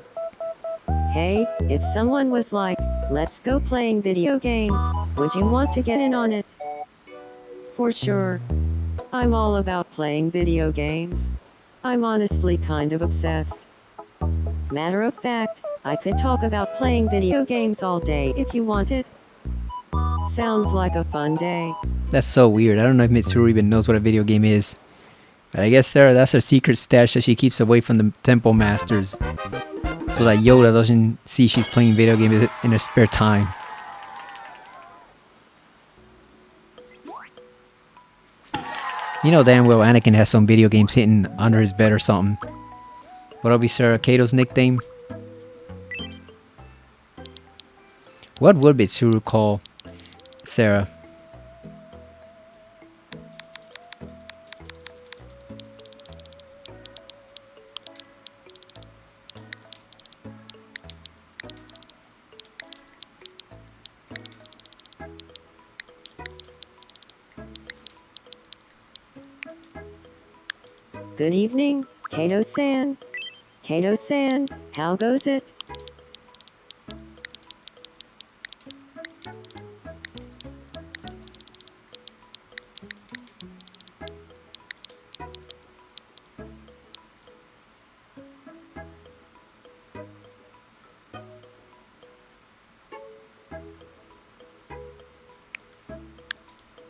Hey, if someone was like, let's go playing video games, would you want to get in on it? For sure. I'm all about playing video games. I'm honestly kind of obsessed. Matter of fact, I could talk about playing video games all day if you wanted. Sounds like a fun day. That's so weird. I don't know if Mitsuru even knows what a video game is. But I guess Sarah, that's her secret stash that she keeps away from the temple masters. So that Yoda doesn't see she's playing video games in her spare time. You know damn well Anakin has some video games hidden under his bed or something. What'll be Sarah Kato's nickname? What would Mitsuru call Sarah? Good evening, Kato-san. Kato-san, how goes it?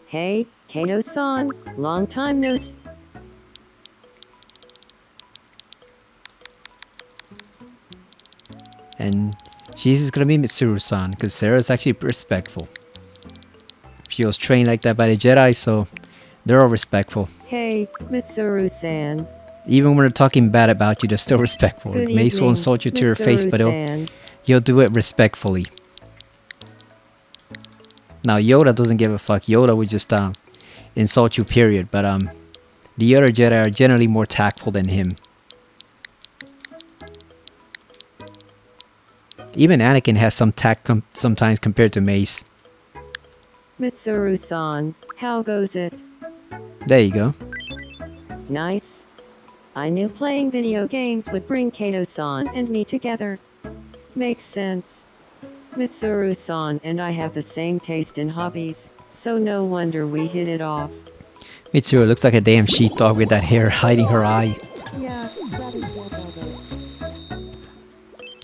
Hey, Kato-san, long time no see. And she's just gonna be Mitsuru-san, because Sarah's actually respectful. She was trained like that by the Jedi, so they're all respectful. Hey, Mitsuru-san. Even when they're talking bad about you, they're still respectful. Good Mace will evening, insult you to your face, but Mitsuru-san. he'll do it respectfully. Now Yoda doesn't give a fuck. Yoda would just insult you, period. But the other Jedi are generally more tactful than him. Even Anakin has some tact sometimes compared to Mace. Mitsuru-san, how goes it? There you go. Nice. I knew playing video games would bring Kato-san and me together. Makes sense. Mitsuru-san and I have the same taste in hobbies, so no wonder we hit it off. Mitsuru looks like a damn sheepdog with that hair hiding her eye. Yeah, that is what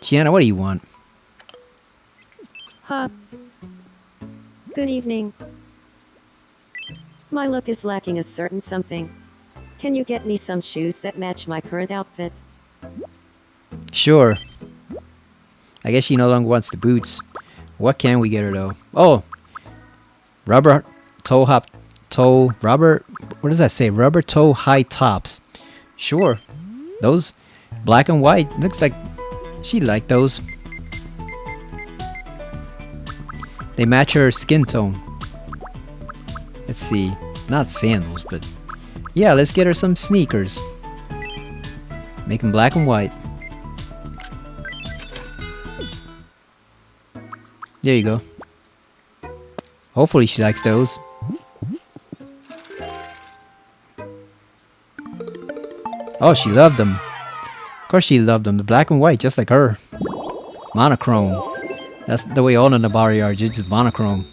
Tiana, what do you want? Huh. Good evening. My look is lacking a certain something. Can you get me some shoes that match my current outfit? Sure. I guess she no longer wants the boots. What can we get her though? Oh! Rubber rubber, what does that say? Rubber toe high tops. Sure. Those black and white, looks like she'd like those. They match her skin tone. Let's see. Not sandals, but yeah, let's get her some sneakers. Make them black and white. There you go. Hopefully she likes those. Oh, she loved them. course she loved them. The black and white, just like her. Monochrome. That's the way all the Nabari are, just monochrome.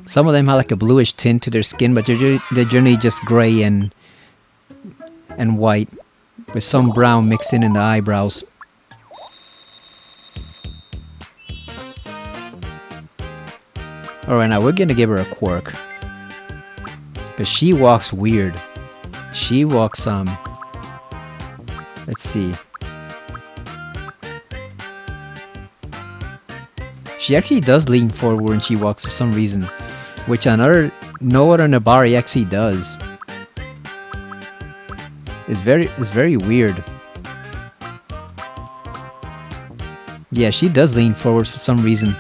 Some of them have like a bluish tint to their skin, but they're generally just gray and white, with some brown mixed in the eyebrows. Alright, now we're gonna give her a quirk. Because she walks weird. She walks, let's see. She actually does lean forward when she walks for some reason. Which no other Nabari actually does. It's very weird. Yeah, she does lean forward for some reason.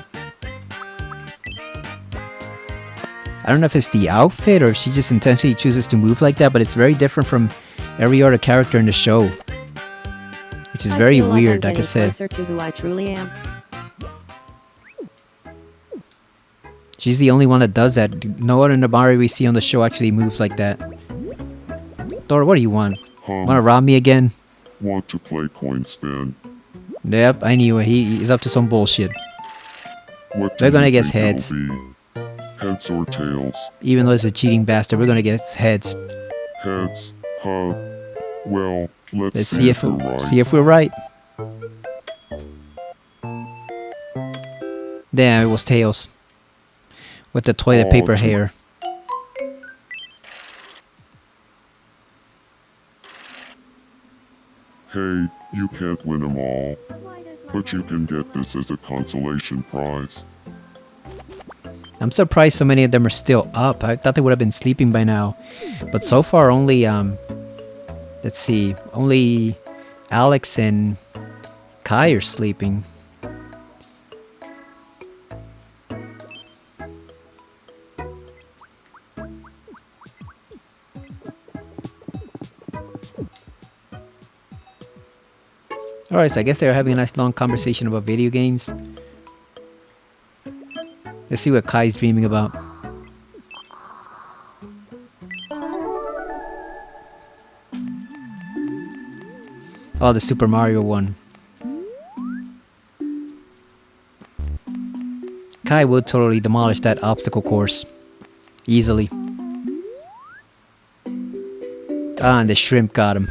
I don't know if it's the outfit or if she just intentionally chooses to move like that, but it's very different from every other character in the show. Which is very weird, like I said. Closer to who I truly am. She's the only one that does that. No other Nabari we see on the show actually moves like that. Dora, what do you want? Wanna rob me again? Want to play coin spin? Yep, I knew it. He's up to some bullshit. What We're do gonna you guess think it'll heads. be? Heads or tails? Even though it's a cheating bastard, we're gonna guess heads. Heads? Huh? Well, let's Let's see if we're right. see if we're right. Damn, it was tails. With the toilet paper hair. Hey, you can't win them all. But you can get this as a consolation prize. I'm surprised so many of them are still up. I thought they would have been sleeping by now. But so far only, let's see, only Alex and Kai are sleeping. Alright, so I guess they're having a nice long conversation about video games. Let's see what Kai's dreaming about. Oh, the Super Mario one. Kai would totally demolish that obstacle course. Easily. Ah, and the shrimp got him.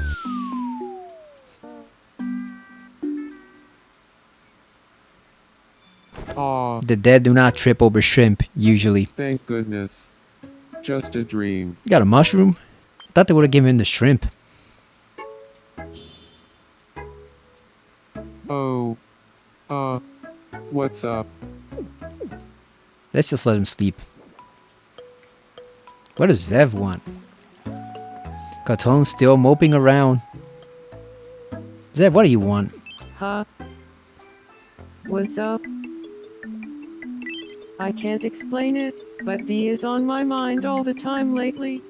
Aw, The dead do not trip over shrimp, usually. thank goodness. Just a dream. You got a mushroom? Thought they would have given him the shrimp. Oh. What's up? Let's just let him sleep. What does Zev want? Kotone's still moping around. Zev, what do you want? Huh? What's up? I can't explain it, but B is on my mind all the time lately.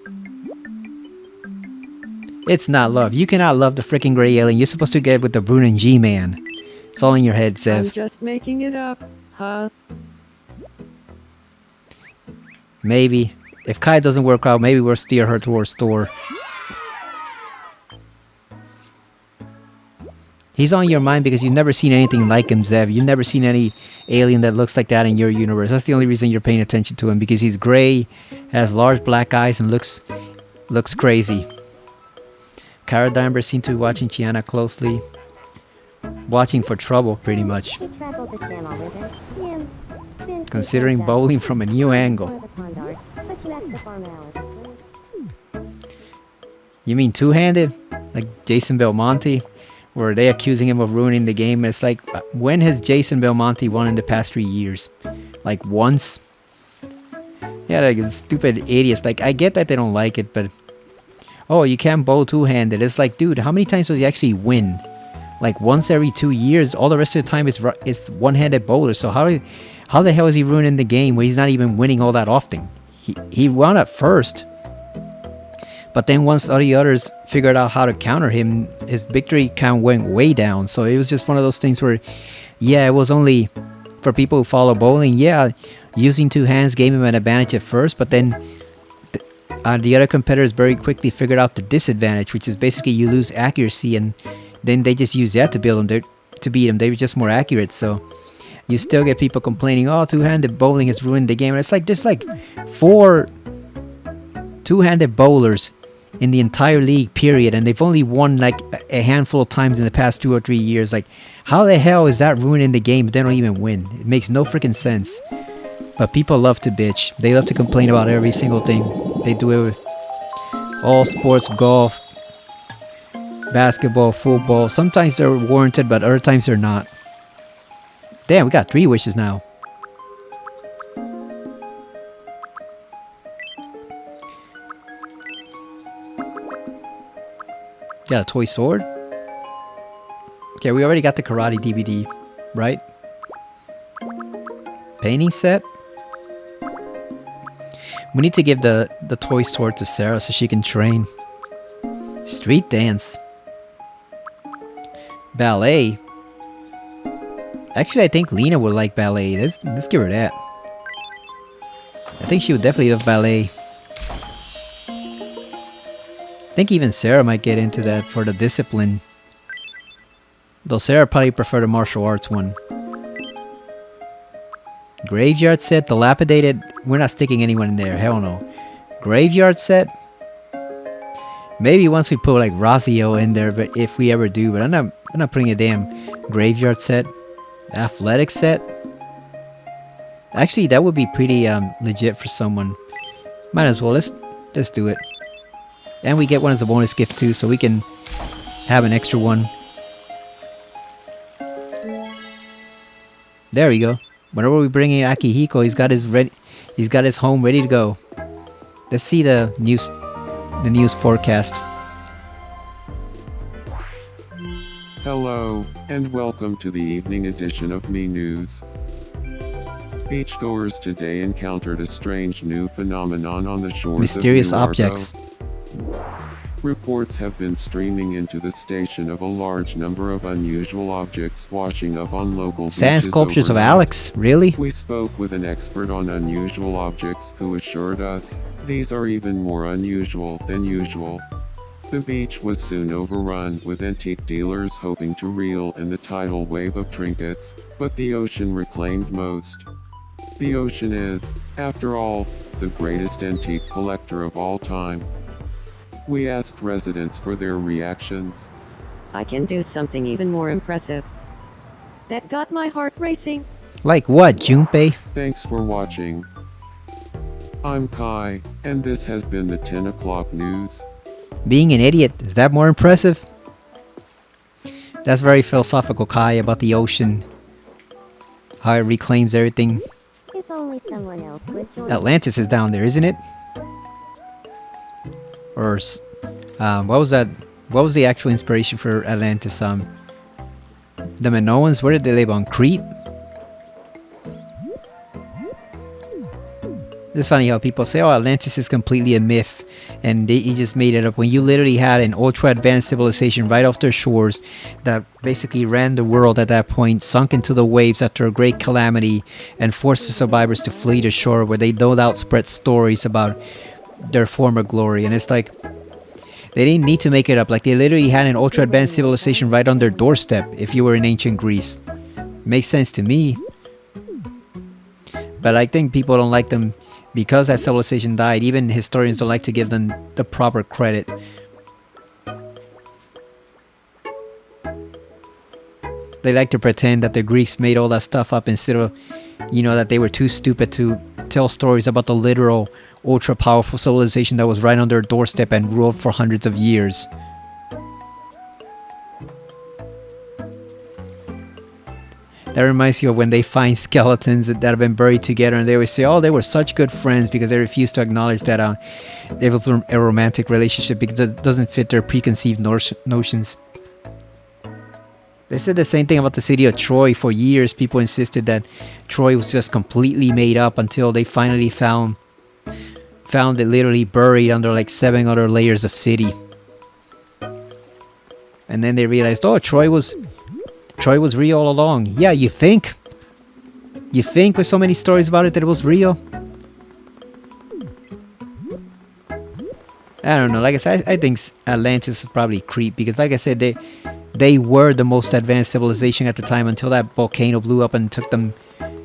It's not love. You cannot love the freaking gray alien. You're supposed to get with the Brune and G-Man. It's all in your head, I'm Zev. just making it up, huh? Maybe. If Kai doesn't work out, maybe we'll steer her towards Thor. He's on your mind because you've never seen anything like him, Zev. You've never seen any alien that looks like that in your universe. That's the only reason you're paying attention to him, because he's gray, has large black eyes, and looks crazy. Kara Danvers seemed to be watching Chiana closely. Watching for trouble, pretty much. Considering bowling from a new angle. You mean two-handed? Like Jason Belmonte? Were they accusing him of ruining the game? And it's like, when has Jason Belmonte won in the past 3 years? Like once? Yeah, like stupid idiots. Like, I get that they don't like it, but... Oh, you can't bowl two-handed. It's like, dude, how many times does he actually win? Like once every 2 years. All the rest of the time it's one-handed bowler. So how the hell is he ruining the game when he's not even winning all that often? He won at first. But then once all the others figured out how to counter him, his victory count went way down. So it was just one of those things where, yeah, it was only for people who follow bowling. Yeah, using two hands gave him an advantage at first, but then the other competitors very quickly figured out the disadvantage, which is basically you lose accuracy, and then they just use that to beat them. They were just more accurate, so you still get people complaining, oh, two-handed bowling has ruined the game. And it's like there's like 4 two-handed bowlers in the entire league, period, and they've only won like a handful of times in the past 2 or 3 years. Like, how the hell is that ruining the game? They don't even win. It makes no freaking sense. But people love to bitch. They love to complain about every single thing. They do it with all sports, golf, basketball, football. Sometimes they're warranted, but other times they're not. Damn, we got 3 wishes now. Got a toy sword? Okay, we already got the karate DVD, right? Painting set? We need to give the toy sword to Sarah so she can train. Street dance. Ballet. Actually, I think Lena would like ballet. Let's give her that. I think she would definitely love ballet. I think even Sarah might get into that for the discipline. Though Sarah probably prefer the martial arts one. Graveyard set, dilapidated. We're not sticking anyone in there. Hell no. Graveyard set. Maybe once we put like Razio in there, but if we ever do, but I'm not putting a damn graveyard set. Athletic set. Actually, that would be pretty legit for someone. Might as well. Let's do it. And we get one as a bonus gift too, so we can have an extra one. There we go. Whenever we bring in Akihiko, he's got his home ready to go. Let's see the news forecast. Hello, and welcome to the evening edition of Me News. Beachgoers today encountered a strange new phenomenon on the shores Mysterious of New objects. Largo. Reports have been streaming into the station of a large number of unusual objects washing up on local Sand beaches sculptures of overnight. Alex? Really? We spoke with an expert on unusual objects who assured us these are even more unusual than usual. The beach was soon overrun with antique dealers hoping to reel in the tidal wave of trinkets, but the ocean reclaimed most. The ocean is, after all, the greatest antique collector of all time. We asked residents for their reactions. I can do something even more impressive. That got my heart racing. Like what, Junpei? Thanks for watching. I'm Kai, and this has been the 10 o'clock news. Being an idiot, is that more impressive? That's very philosophical, Kai, about the ocean. How it reclaims everything. If only someone else would join. Atlantis is down there, isn't it? Or, what was that? What was the actual inspiration for Atlantis? The Minoans, where did they live? On Crete? It's funny how people say, oh, Atlantis is completely a myth and he just made it up, when you literally had an ultra advanced civilization right off their shores that basically ran the world at that point, sunk into the waves after a great calamity, and forced the survivors to flee to shore, where they no doubt spread stories about their former glory. And it's like, they didn't need to make it up. Like, they literally had an ultra advanced civilization right on their doorstep if you were in ancient Greece. Makes sense to me. But I think people don't like them because that civilization died. Even historians don't like to give them the proper credit. They like to pretend that the Greeks made all that stuff up instead of, you know, that they were too stupid to tell stories about the literal ultra powerful civilization that was right on their doorstep and ruled for hundreds of years. That reminds me of when they find skeletons that have been buried together, and they always say, oh, they were such good friends, because they refuse to acknowledge that it was a romantic relationship because it doesn't fit their preconceived notions. They said the same thing about the city of Troy. For years, people insisted that Troy was just completely made up until they finally found it literally buried under like 7 other layers of city. And then they realized, oh, Troy was real all along. Yeah, you think? You think with so many stories about it that it was real? I don't know. Like I said, I think Atlantis is probably creep because, like I said, they were the most advanced civilization at the time until that volcano blew up and took them.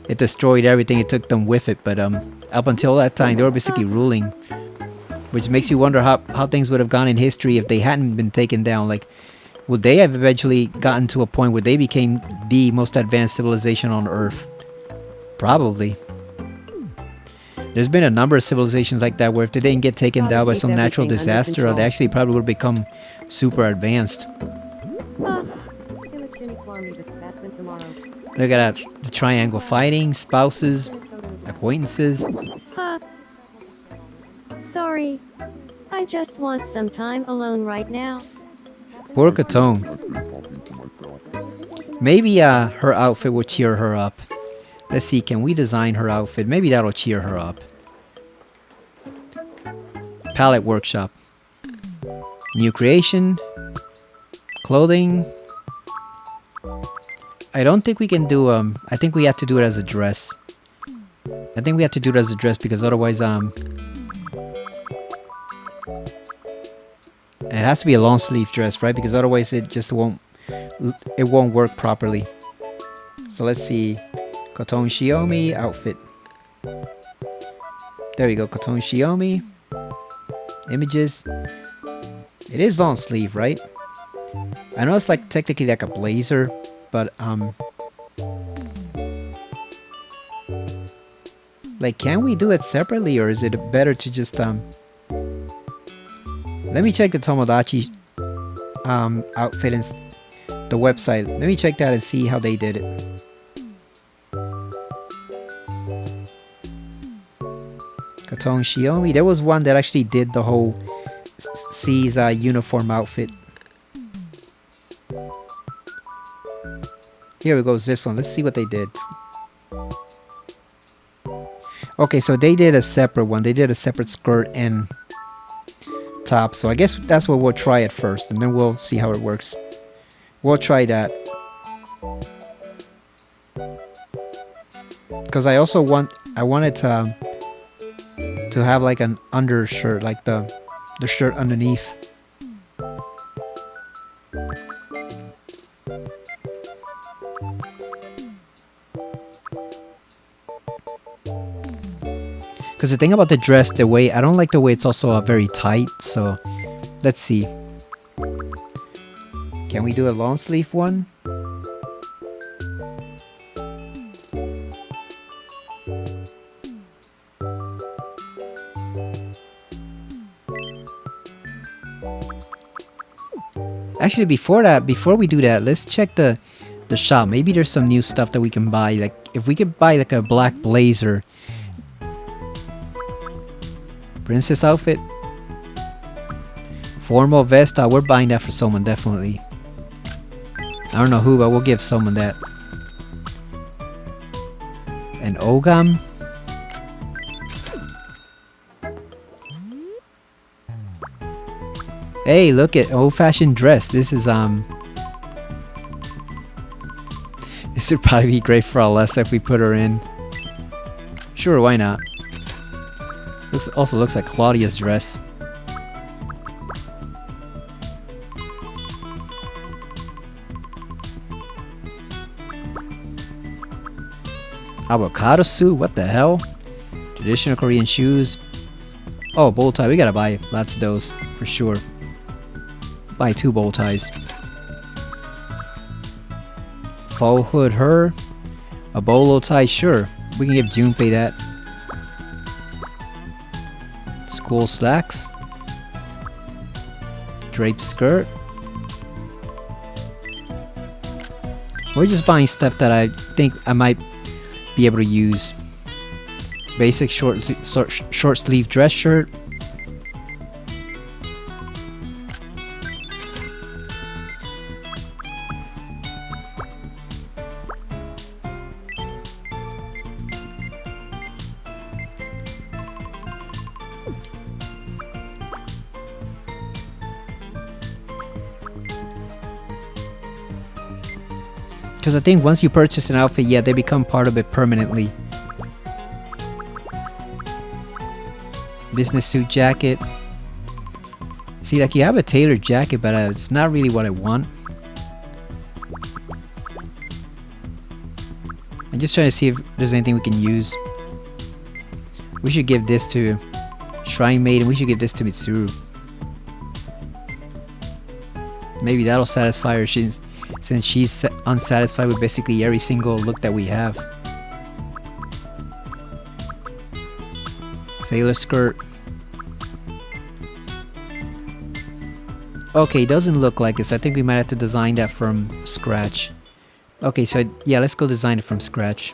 It destroyed everything. It took them with it. But up until that time, they were basically ruling, which makes you wonder how things would have gone in history if they hadn't been taken down. Like, would they have eventually gotten to a point where they became the most advanced civilization on Earth? Probably. There's been a number of civilizations like that where if they didn't get taken down by some natural disaster, they actually probably would have become super advanced. Look at that. The triangle fighting, spouses, acquaintances. Sorry. I just want some time alone right now. Poor Kotone. Maybe her outfit will cheer her up. Let's see, can we design her outfit? Maybe that'll cheer her up. Palette workshop. New creation. Clothing. I don't think we can do I think we have to do it as a dress. I think we have to do it as a dress because otherwise it has to be a long sleeve dress, right? Because otherwise it just won't work properly. So let's see. Kotone Shiomi outfit. There we go. Kotone Shiomi. Images. It is long sleeve, right? I know it's like technically like a blazer, but like, can we do it separately, or is it better to just let me check the Tomodachi outfit and the website. Let me check that and see how they did it. Kotone Shiomi. There was one that actually did the whole C's uniform outfit. Here we go, this one. Let's see what they did. Okay, so they did a separate one. They did a separate skirt and top. So I guess that's what we'll try at first, and then we'll see how it works. We'll try that. Because I also wanted to have like an undershirt, like the shirt underneath. Because the thing about the dress, I don't like the way it's also very tight. So let's see. Can we do a long sleeve one? Actually, before we do that, let's check the shop. Maybe there's some new stuff that we can buy. Like if we could buy like a black blazer. Princess outfit. Formal vest. We're buying that for someone, definitely. I don't know who, but we'll give someone that. An Ogam. Hey, look at old-fashioned dress. This is this would probably be great for Alessa if we put her in. Sure, why not? Also looks like Claudia's dress. Avocado suit? What the hell? Traditional Korean shoes. Oh, bow tie. We gotta buy lots of those for sure. Buy 2 bow ties. Faux hood her. A bolo tie, sure. We can give Junpei that. School slacks. Draped skirt. We're just buying stuff that I think I might be able to use. Basic short sleeve dress shirt. Because I think once you purchase an outfit, yeah, they become part of it permanently. Business suit jacket. See, like you have a tailored jacket, but it's not really what I want. I'm just trying to see if there's anything we can use. We should give this to Shrine Maid, and we should give this to Mitsuru. Maybe that'll satisfy her since she's unsatisfied with basically every single look that we have. Sailor skirt. Okay, doesn't look like this. I think we might have to design that from scratch. Okay, so yeah, let's go design it from scratch.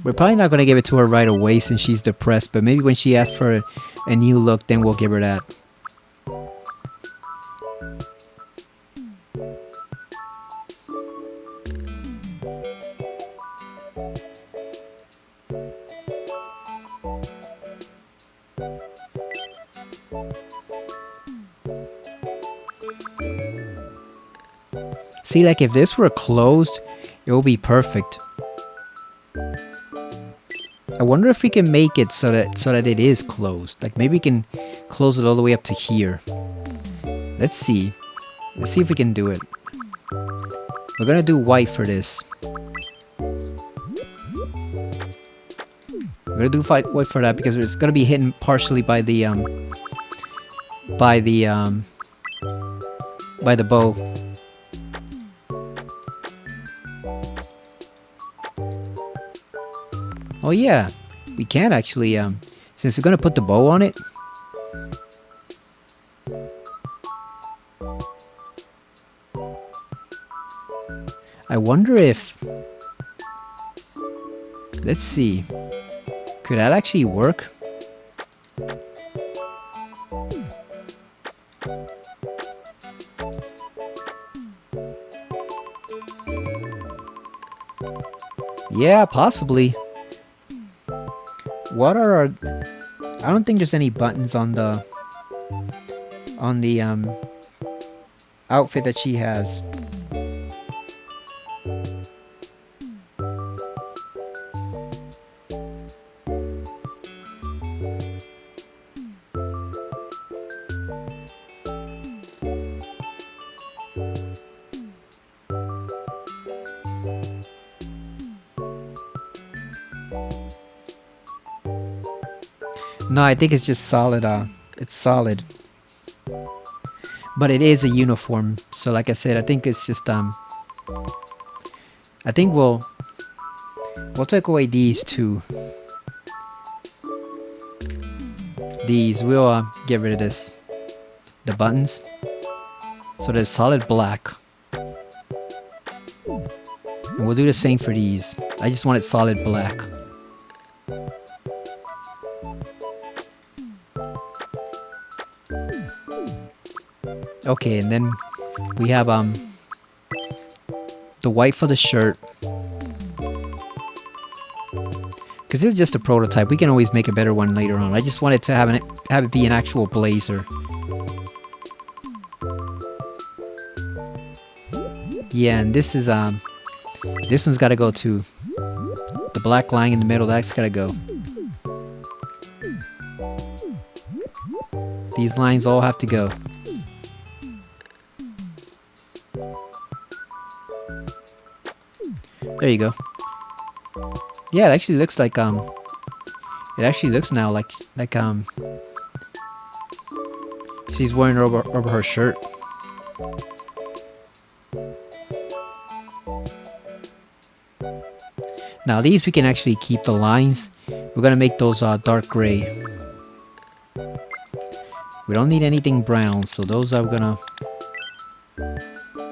We're probably not going to give it to her right away since she's depressed, but maybe when she asks for a new look, then we'll give her that. See, like if this were closed, it would be perfect. I wonder if we can make it so that it is closed. Like maybe we can close it all the way up to here. Let's see. Let's see if we can do it. We're gonna do white for this. We're gonna do white for that because it's gonna be hidden partially by the bow. Oh yeah, we can actually, since we're gonna put the bow on it. I wonder if, let's see, could that actually work? Yeah, possibly. What are our... I don't think there's any buttons on the outfit that she has. No, I think it's just solid. It's solid. But it is a uniform. So like I said, I think it's just I think we'll take away these two. These we'll get rid of this. The buttons. So there's solid black. And we'll do the same for these. I just want it solid black. Okay, and then we have the white for the shirt. Because this is just a prototype. We can always make a better one later on. I just wanted to have it be an actual blazer. Yeah, and this is this one's got to go too. The black line in the middle, that's got to go. These lines all have to go. There you go. Yeah, it actually looks like it actually looks now like she's wearing it over her shirt. Now these we can actually keep the lines. We're gonna make those dark gray. We don't need anything brown, so those are gonna,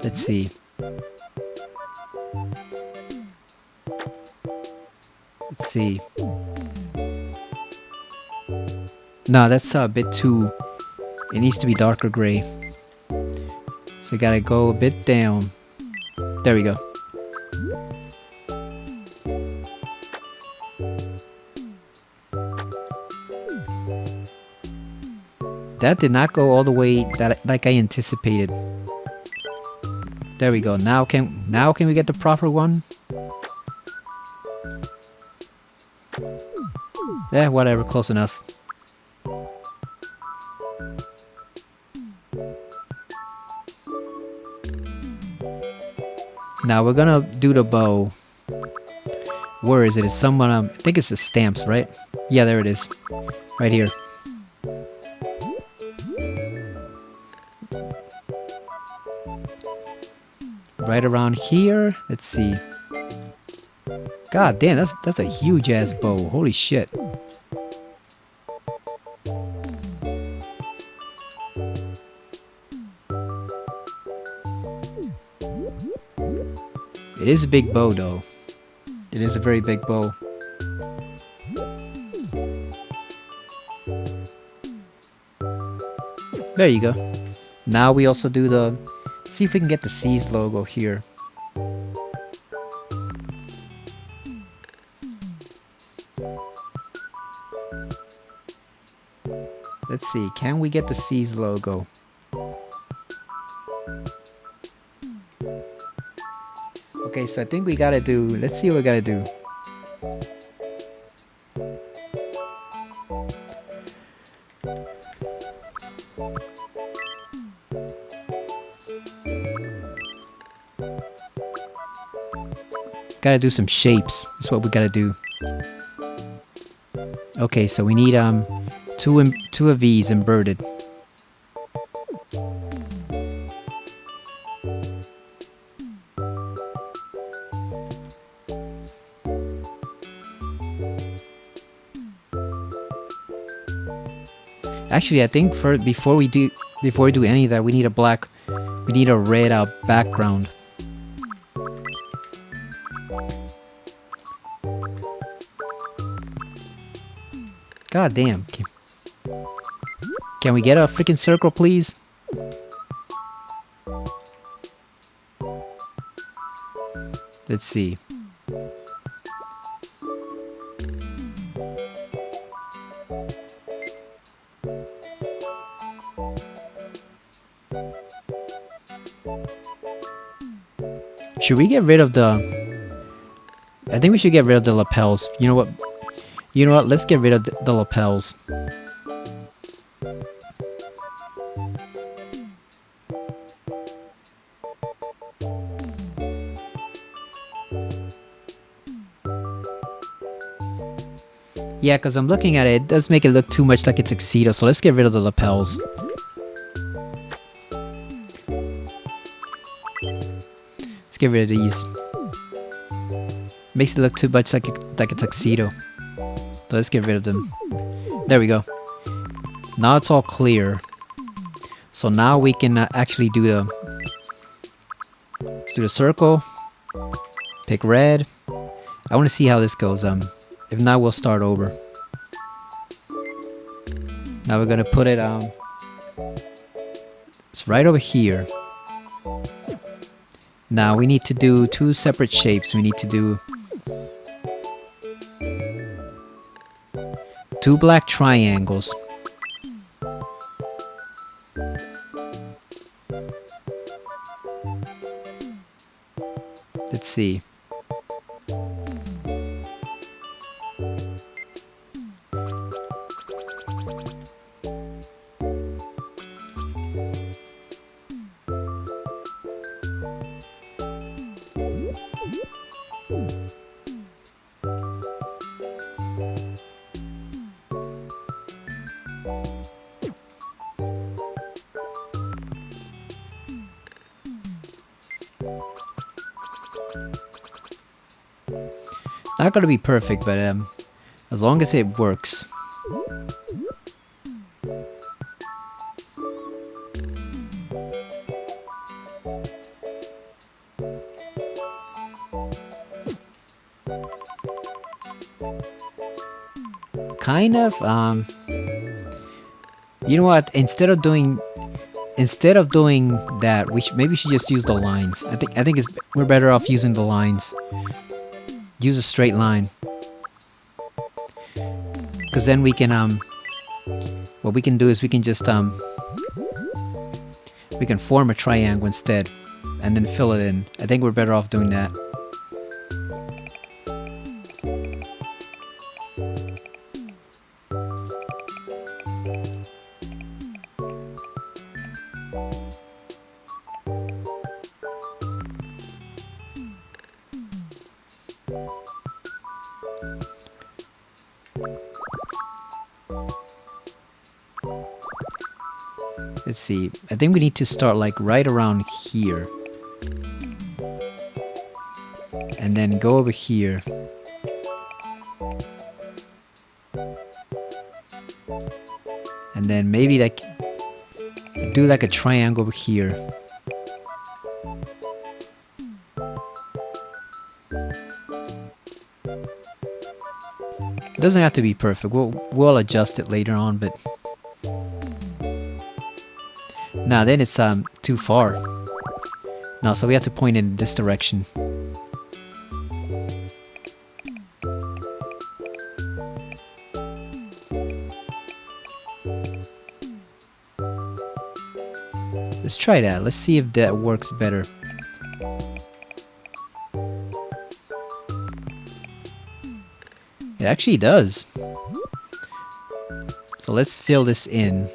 let's see. Let's see. No, that's a bit too... It needs to be darker gray. So we gotta go a bit down. There we go. That did not go all the way like I anticipated. There we go. Now can we get the proper one? Yeah, whatever, close enough. Now we're gonna do the bow. Where is it? It's someone, I think it's the stamps, right? Yeah, there it is. Right here. Right around here. Let's see. God damn, that's a huge ass bow. Holy shit. It is a big bow though. It is a very big bow. There you go. Now we also do the... See if we can get the C's logo here. Let's see, can we get the C's logo? Okay, so I think we gotta do... Let's see what we gotta do. Gotta do some shapes. That's what we gotta do. Okay, so we need two of these inverted. Actually, I think before we do any of that, we need a red background. God damn. Can we get a freaking circle, please? Let's see. Should we get rid of the... I think we should get rid of the lapels. You know what? Let's get rid of the lapels. Yeah, because I'm looking at it, it does make it look too much like a tuxedo, so let's get rid of the lapels. Let's get rid of these. Makes it look too much like a tuxedo. So let's get rid of them. There we go. Now it's all clear. So now we can actually do the... Let's do the circle. Pick red. I want to see how this goes. If not, we'll start over. Now we're gonna put it it's right over here. Now we need to do two separate shapes. We need to do two black triangles. Let's see. Not gonna be perfect, but as long as it works. Kind of, you know what? Instead of doing that, maybe we should just use the lines. I think we're better off using the lines. Use a straight line, because then we can what we can do is we can just we can form a triangle instead, and then fill it in. I think we're better off doing that. Let's see. I think we need to start like right around here. And then go over here. And then maybe like do like a triangle over here. It doesn't have to be perfect. We'll adjust it later on, but nah, then it's too far. No, so we have to point in this direction. Let's try that. Let's see if that works better. It actually does. So let's fill this in.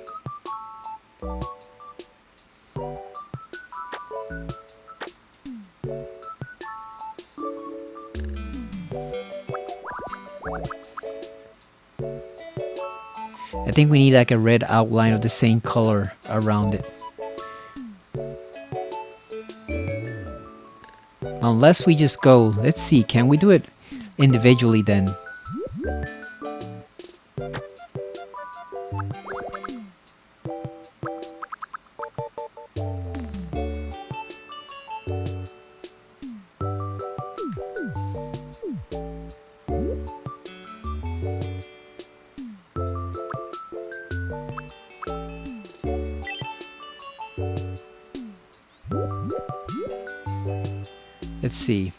I think we need like a red outline of the same color around it. Unless we just go, let's see, can we do it individually then? Let's see.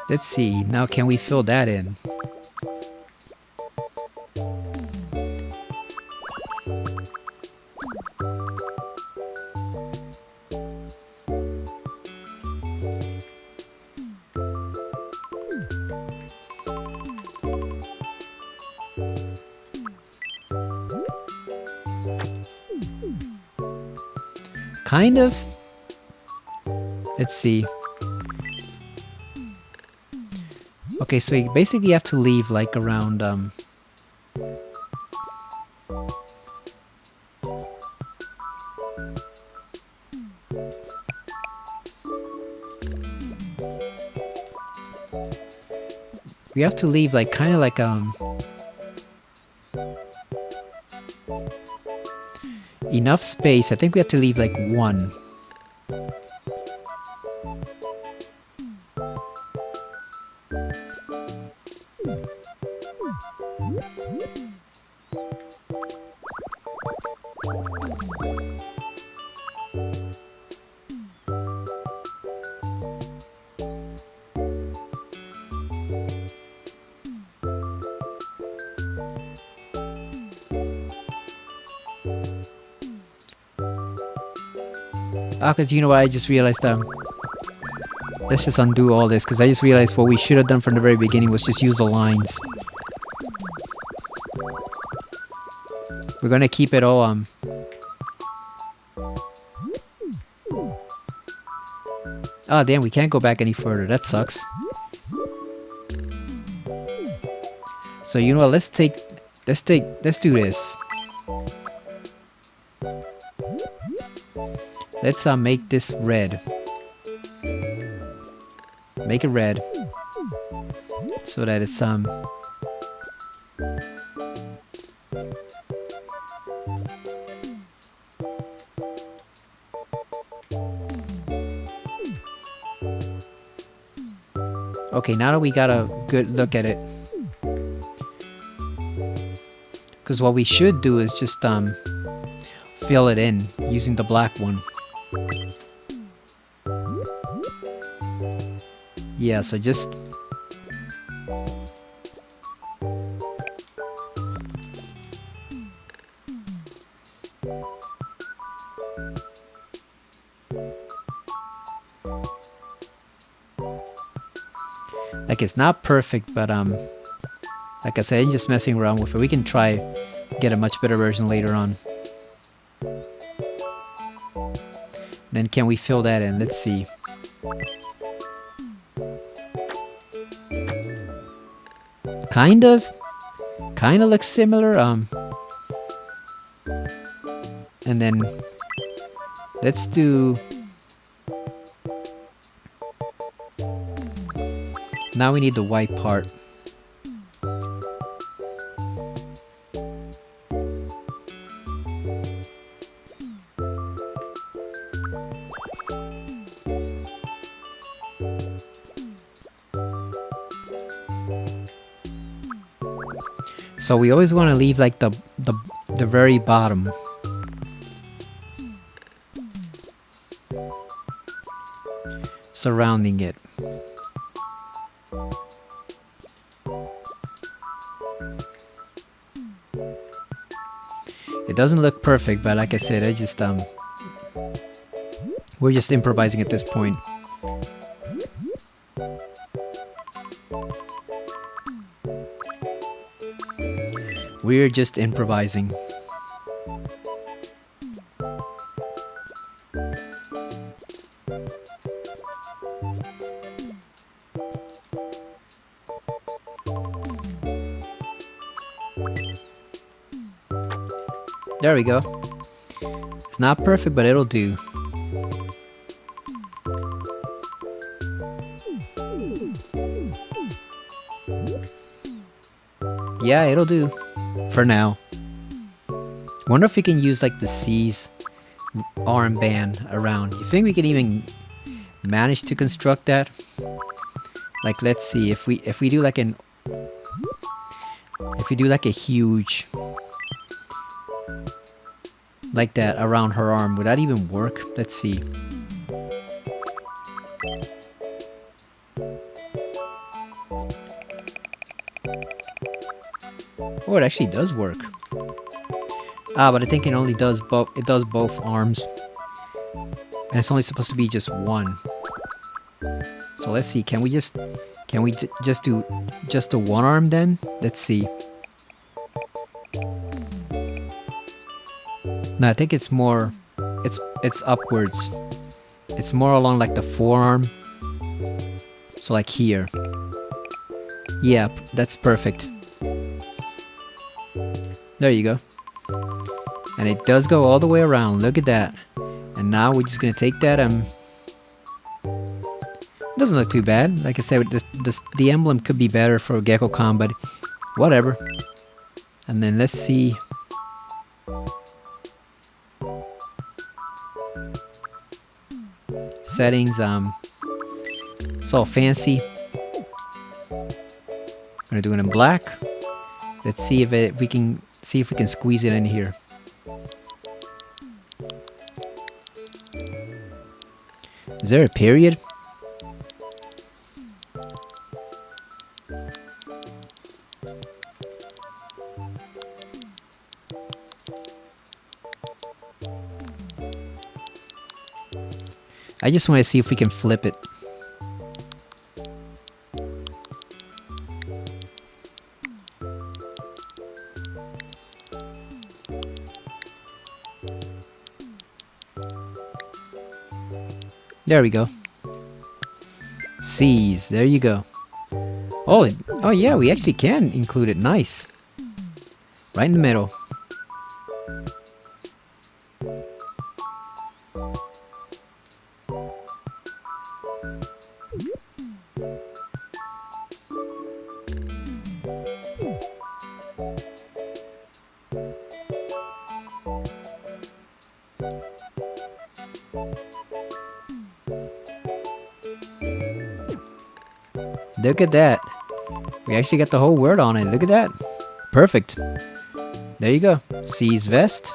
Let's see, now can we fill that in? Kind of. Let's see. Okay, so you basically have to leave like around we have to leave like kind of like enough space. I think we have to leave like 1. Because you know what, I just realized, let's just undo all this, because I just realized what we should have done from the very beginning was just use the lines. We're gonna keep it all, oh damn, we can't go back any further, that sucks. So you know what, let's do this. Let's make this red. Make it red. So that it's okay, now that we got a good look at it. Because what we should do is just fill it in using the black one. Yeah, so just like it's not perfect, but like I said, I'm just messing around with it. We can try get a much better version later on. Then can we fill that in? Let's see. Kind of looks similar. And then let's do. Now we need the white part. So we always want to leave like the very bottom. Surrounding it. It doesn't look perfect, but like I said, we're just improvising at this point. We're just improvising. There we go. It's not perfect, but it'll do. Yeah, it'll do. For now. Wonder if we can use like the C's armband around. You think we can even manage to construct that? Like, let's see if we do like a huge like that around her arm, would that even work? Let's see. Oh, it actually does work. Ah, but I think it only does both. It does both arms, and it's only supposed to be just one. So let's see. Can we just do just the one arm then? Let's see. No, I think it's more. It's upwards. It's more along like the forearm. So like here. Yeah, that's perfect. There you go. And it does go all the way around. Look at that. And now we're just gonna take that doesn't look too bad. Like I said, the emblem could be better for Gekko-Khan, but whatever. And then let's see. Settings, it's all fancy. I'm gonna do it in black. Let's see if we can squeeze it in here. Is there a period? I just want to see if we can flip it. There we go. C's. There you go. Oh, oh yeah, we actually can include it. Nice. Right in the middle. Look at that. We actually got the whole word on it. Look at that. Perfect. There you go. C's vest.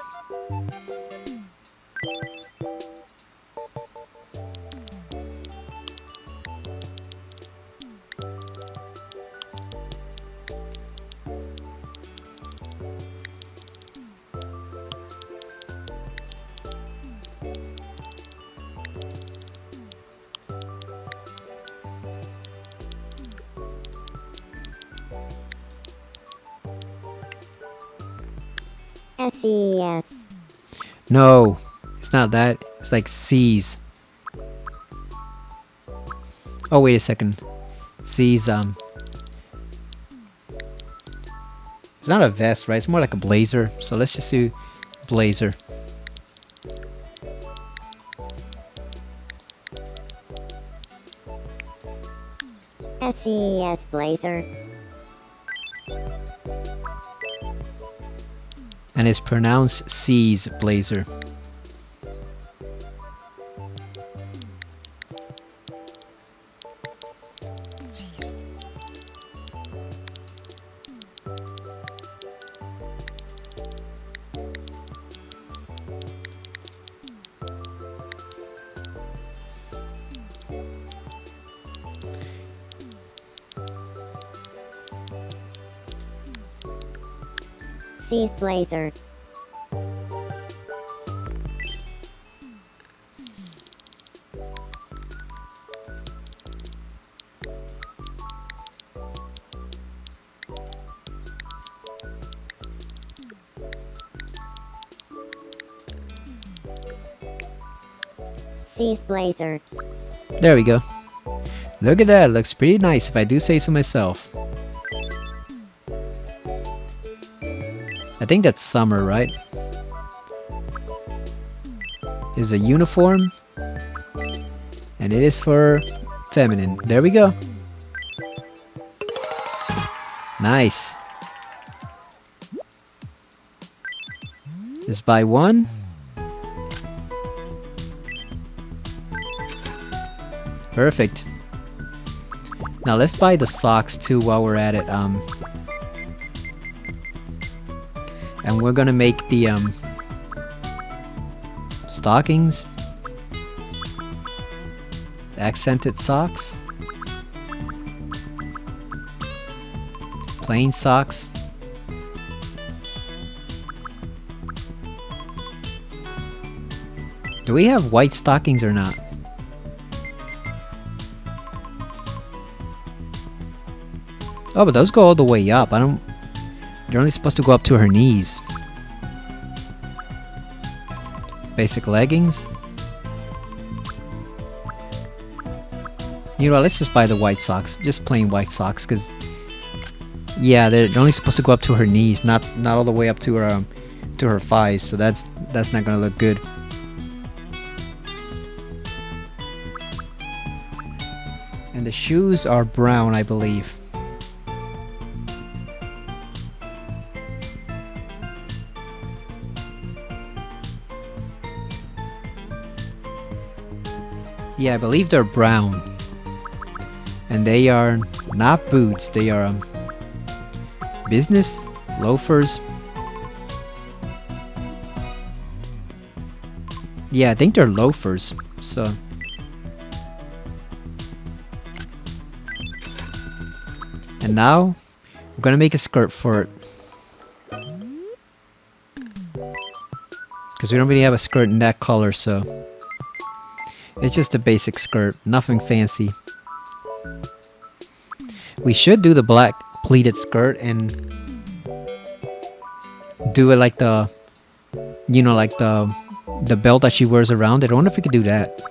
SES. No, it's not that. It's like C's. Oh, wait a second. C's, it's not a vest, right? It's more like a blazer. So let's just do blazer. SES blazer. And it's pronounced C's blazer. C's blazer. C's blazer. There we go. Look at that. Looks pretty nice if I do say so myself. I think that's summer, right? Is a uniform. And it is for feminine. There we go. Nice. Let's buy one. Perfect. Now let's buy the socks too while we're at it. And we're gonna make the stockings. Accented socks. Plain socks. Do we have white stockings or not? Oh, but those go all the way up. They're only supposed to go up to her knees. Basic leggings. You know what, let's just buy the white socks. Just plain white socks, because... yeah, they're only supposed to go up to her knees, not all the way up to her thighs, so that's not gonna look good. And the shoes are brown, I believe. Yeah, I believe they're brown. And they are not boots, they are business loafers. Yeah, I think they're loafers. So and now we're gonna make a skirt for it. Because we don't really have a skirt in that color, so it's just a basic skirt, nothing fancy. We should do the black pleated skirt and do it like the, you know, like the belt that she wears around it. I wonder if we could do that.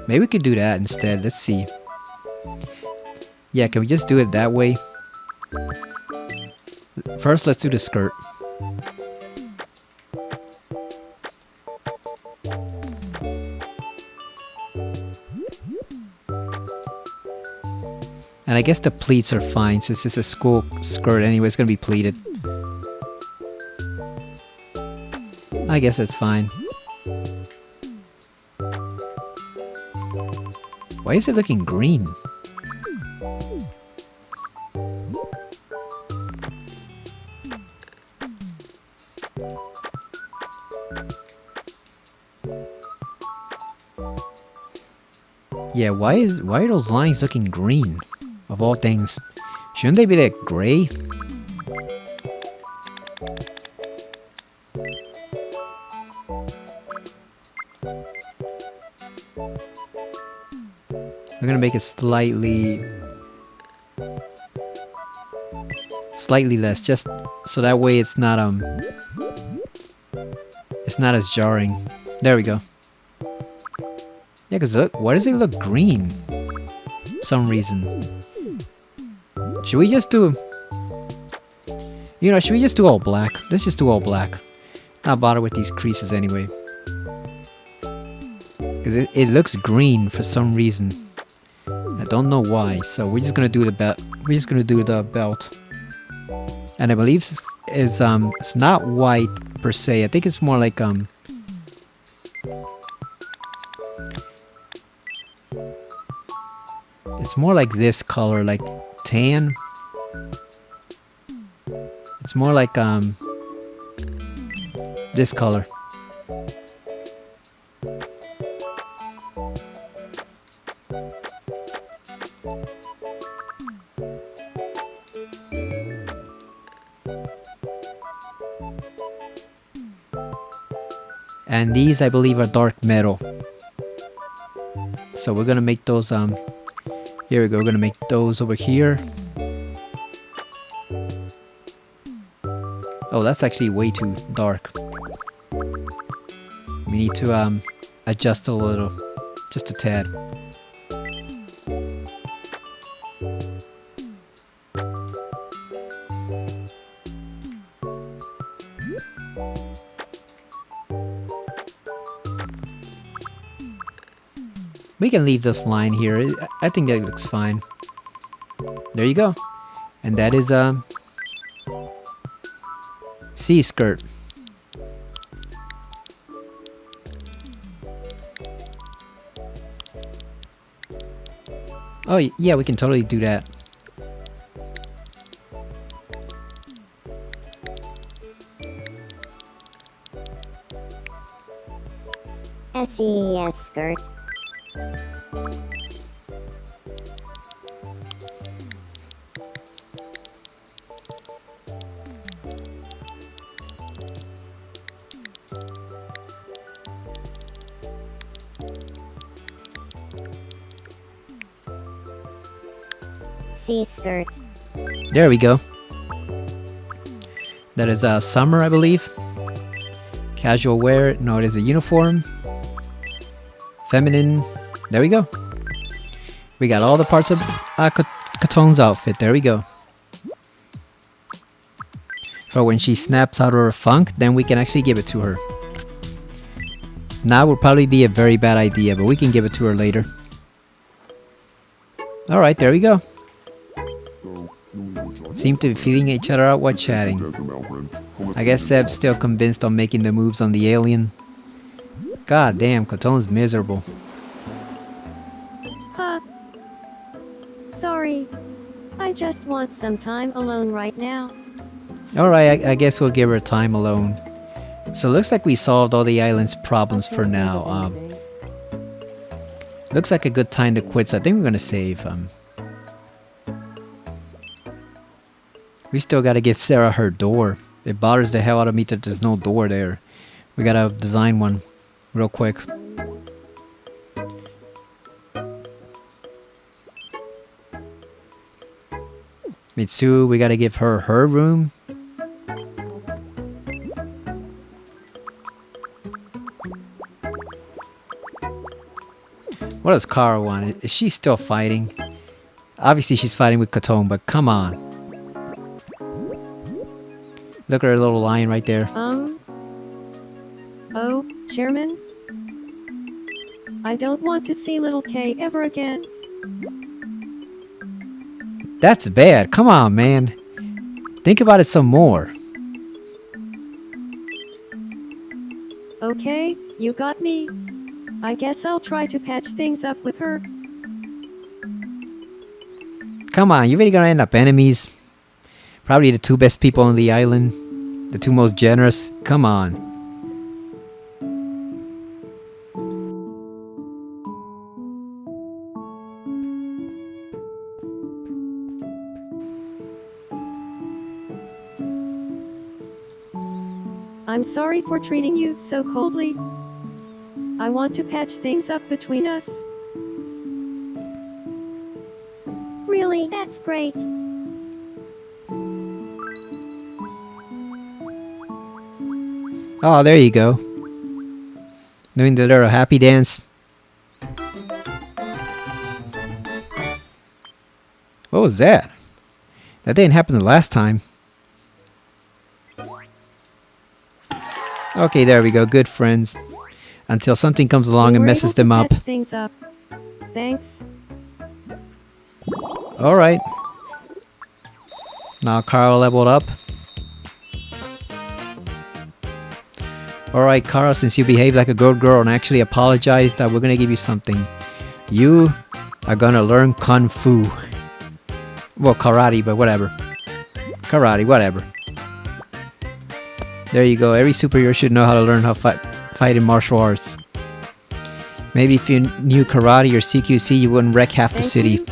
Maybe we could do that instead. Let's see. Yeah, can we just do it that way? First, let's do the skirt. And I guess the pleats are fine since it's a school skirt anyway. It's gonna be pleated. I guess that's fine. Why is it looking green? Yeah, why are those lines looking green? Of all things. Shouldn't they be like gray? We're gonna make it slightly... Slightly less, just so that way it's not as jarring. There we go. Yeah, cause look, why does it look green? For some reason. Should we just do? Should we just do all black? Let's just do all black. Not bother with these creases anyway. Cause it looks green for some reason. I don't know why. So we're just gonna do the belt. We're just gonna do the belt. And I believe it's not white per se. I think it's more like it's more like this color, like tan. It's more like this color. And these, I believe, are dark metal. So we're gonna make those here we go, we're gonna make those over here. Oh, that's actually way too dark. We need to adjust a little, just a tad. We can leave this line here. I think that looks fine. There you go. And that is sea skirt. Oh yeah, we can totally do that. SES skirt. C skirt. There we go. That is summer, I believe. Casual wear. No, it is a uniform. Feminine. There we go. We got all the parts of Kotone's outfit. There we go. For when she snaps out of her funk, then we can actually give it to her. Now would probably be a very bad idea, but we can give it to her later. Alright, there we go. Seem to be feeling each other out while chatting. I guess Seb's still convinced on making the moves on the alien. God damn, Kotone's miserable. Huh. Sorry. I just want some time alone right now. Alright, I guess we'll give her time alone. So it looks like we solved all the island's problems for now. Looks like a good time to quit, so I think we're gonna save. We still gotta give Sarah her door. It bothers the hell out of me that there's no door there. We gotta design one real quick. Mitsu, we gotta give her her room. What does Kara want? Is she still fighting? Obviously she's fighting with Kotone, but come on. Look at her little lion right there. Oh, Chairman? I don't want to see little K ever again. That's bad. Come on, man. Think about it some more. Okay, you got me. I guess I'll try to patch things up with her. Come on, you're really gonna end up enemies. Probably the two best people on the island. The two most generous. Come on. I'm sorry for treating you so coldly. I want to patch things up between us. Really? That's great. Oh, there you go. Doing the little happy dance. What was that? That didn't happen the last time. Okay, there we go. Good friends. Until something comes along We and were messes able to them up. patch things up. Thanks. Alright. Now Carl leveled up. Alright, Carl, since you behaved like a good girl and actually apologized, we're gonna give you something. You are gonna learn Kung Fu. Well, karate, but whatever. Karate, whatever. There you go. Every superhero should know how to learn how to fight in martial arts. Maybe if you knew karate or CQC, you wouldn't wreck half the Thank city. you.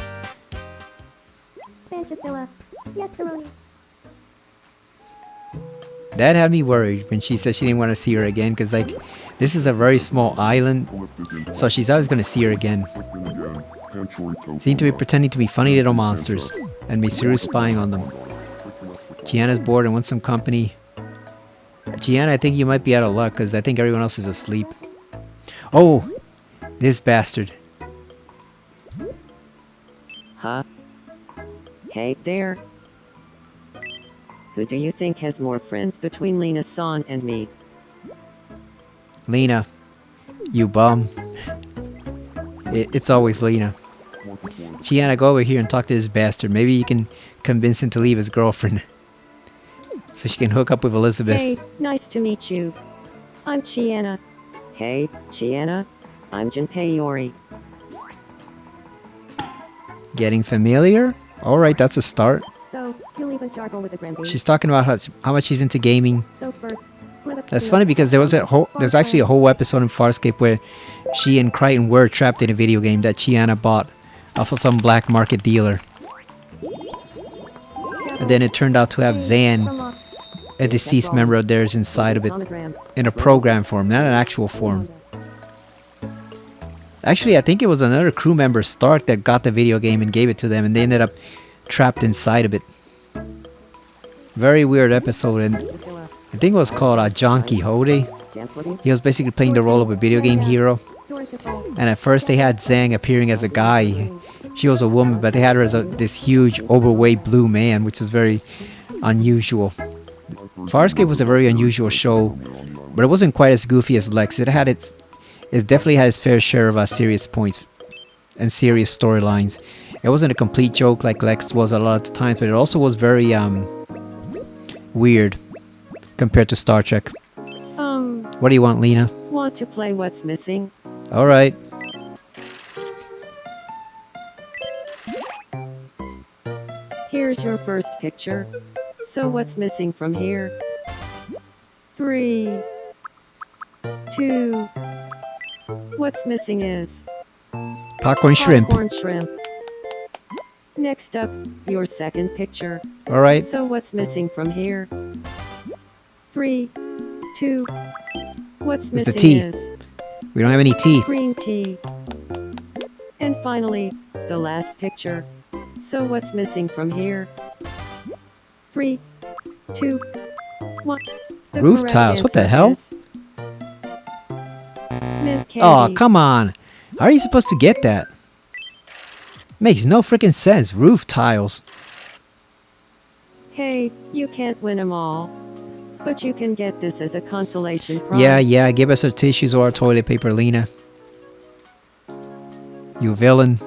That had me worried when she said she didn't want to see her again, because like, this is a very small island, so she's always going to see her again. Seem to be pretending to be funny little monsters, and mysterious spying on them. Gianna's bored and wants some company. Gianna, I think you might be out of luck, because I think everyone else is asleep. Oh! This bastard. Huh? Hey there. Who do you think has more friends between Lena-san and me? Lena. You bum. It's always Lena. Gianna, go over here and talk to this bastard. Maybe you can convince him to leave his girlfriend. So she can hook up with Elizabeth. Hey, nice to meet you. I'm Chiana. Hey, Chiana. I'm Junpei Yori. Getting familiar? Alright, that's a start. So, you'll even charcoal with a grandbaby. She's talking about how much she's into gaming. So first, That's funny because there's actually a whole episode in Farscape where she and Crichton were trapped in a video game that Chiana bought off of some black market dealer. And then it turned out to have Zan, a deceased member of theirs, inside of it in a program form, not an actual form. Actually, I think it was another crew member, Stark, that got the video game and gave it to them, and they ended up trapped inside of it. Very weird episode, and I think it was called John Quixote. He was basically playing the role of a video game hero. And at first they had Zhang appearing as a guy. She was a woman, but they had her as this huge, overweight blue man, which is very unusual. Farscape was a very unusual show, but it wasn't quite as goofy as Lex. It definitely had its fair share of serious points and serious storylines. It wasn't a complete joke like Lex was a lot of the times, but it also was very weird compared to Star Trek. What do you want, Lena? Want to play What's Missing? Alright. Here's your first picture. So what's missing from here? 3, 2. What's missing is Popcorn shrimp. popcorn shrimp. Next up, your second picture. Alright. So what's missing from here? 3, 2. What's It's the missing tea. is We don't have any tea. green tea. And finally, the last picture. So what's missing from here? 3, 2, 1. The Roof correct tiles, what the answer hell? is mint Oh, candy. come on. How are you supposed to get that? Makes no freaking sense. Roof tiles. Hey, you can't win them all. But you can get this as a consolation prize. Yeah, give us our tissues or our toilet paper, Lena. You villain.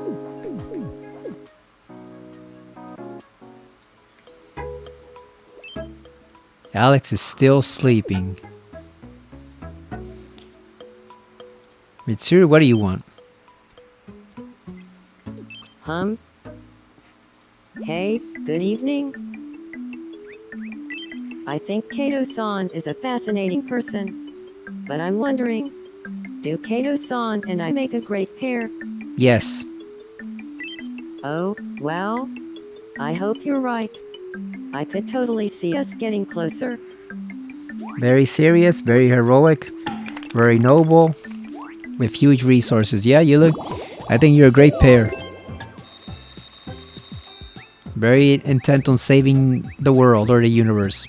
Alex is still sleeping. Mitsuru, what do you want? Hey, good evening. I think Kato-san is a fascinating person. But I'm wondering, do Kato-san and I make a great pair? Yes. Oh, well, I hope you're right. I could totally see us getting closer. Very serious, very heroic, very noble, with huge resources. Yeah, I think you're a great pair. Very intent on saving the world or the universe.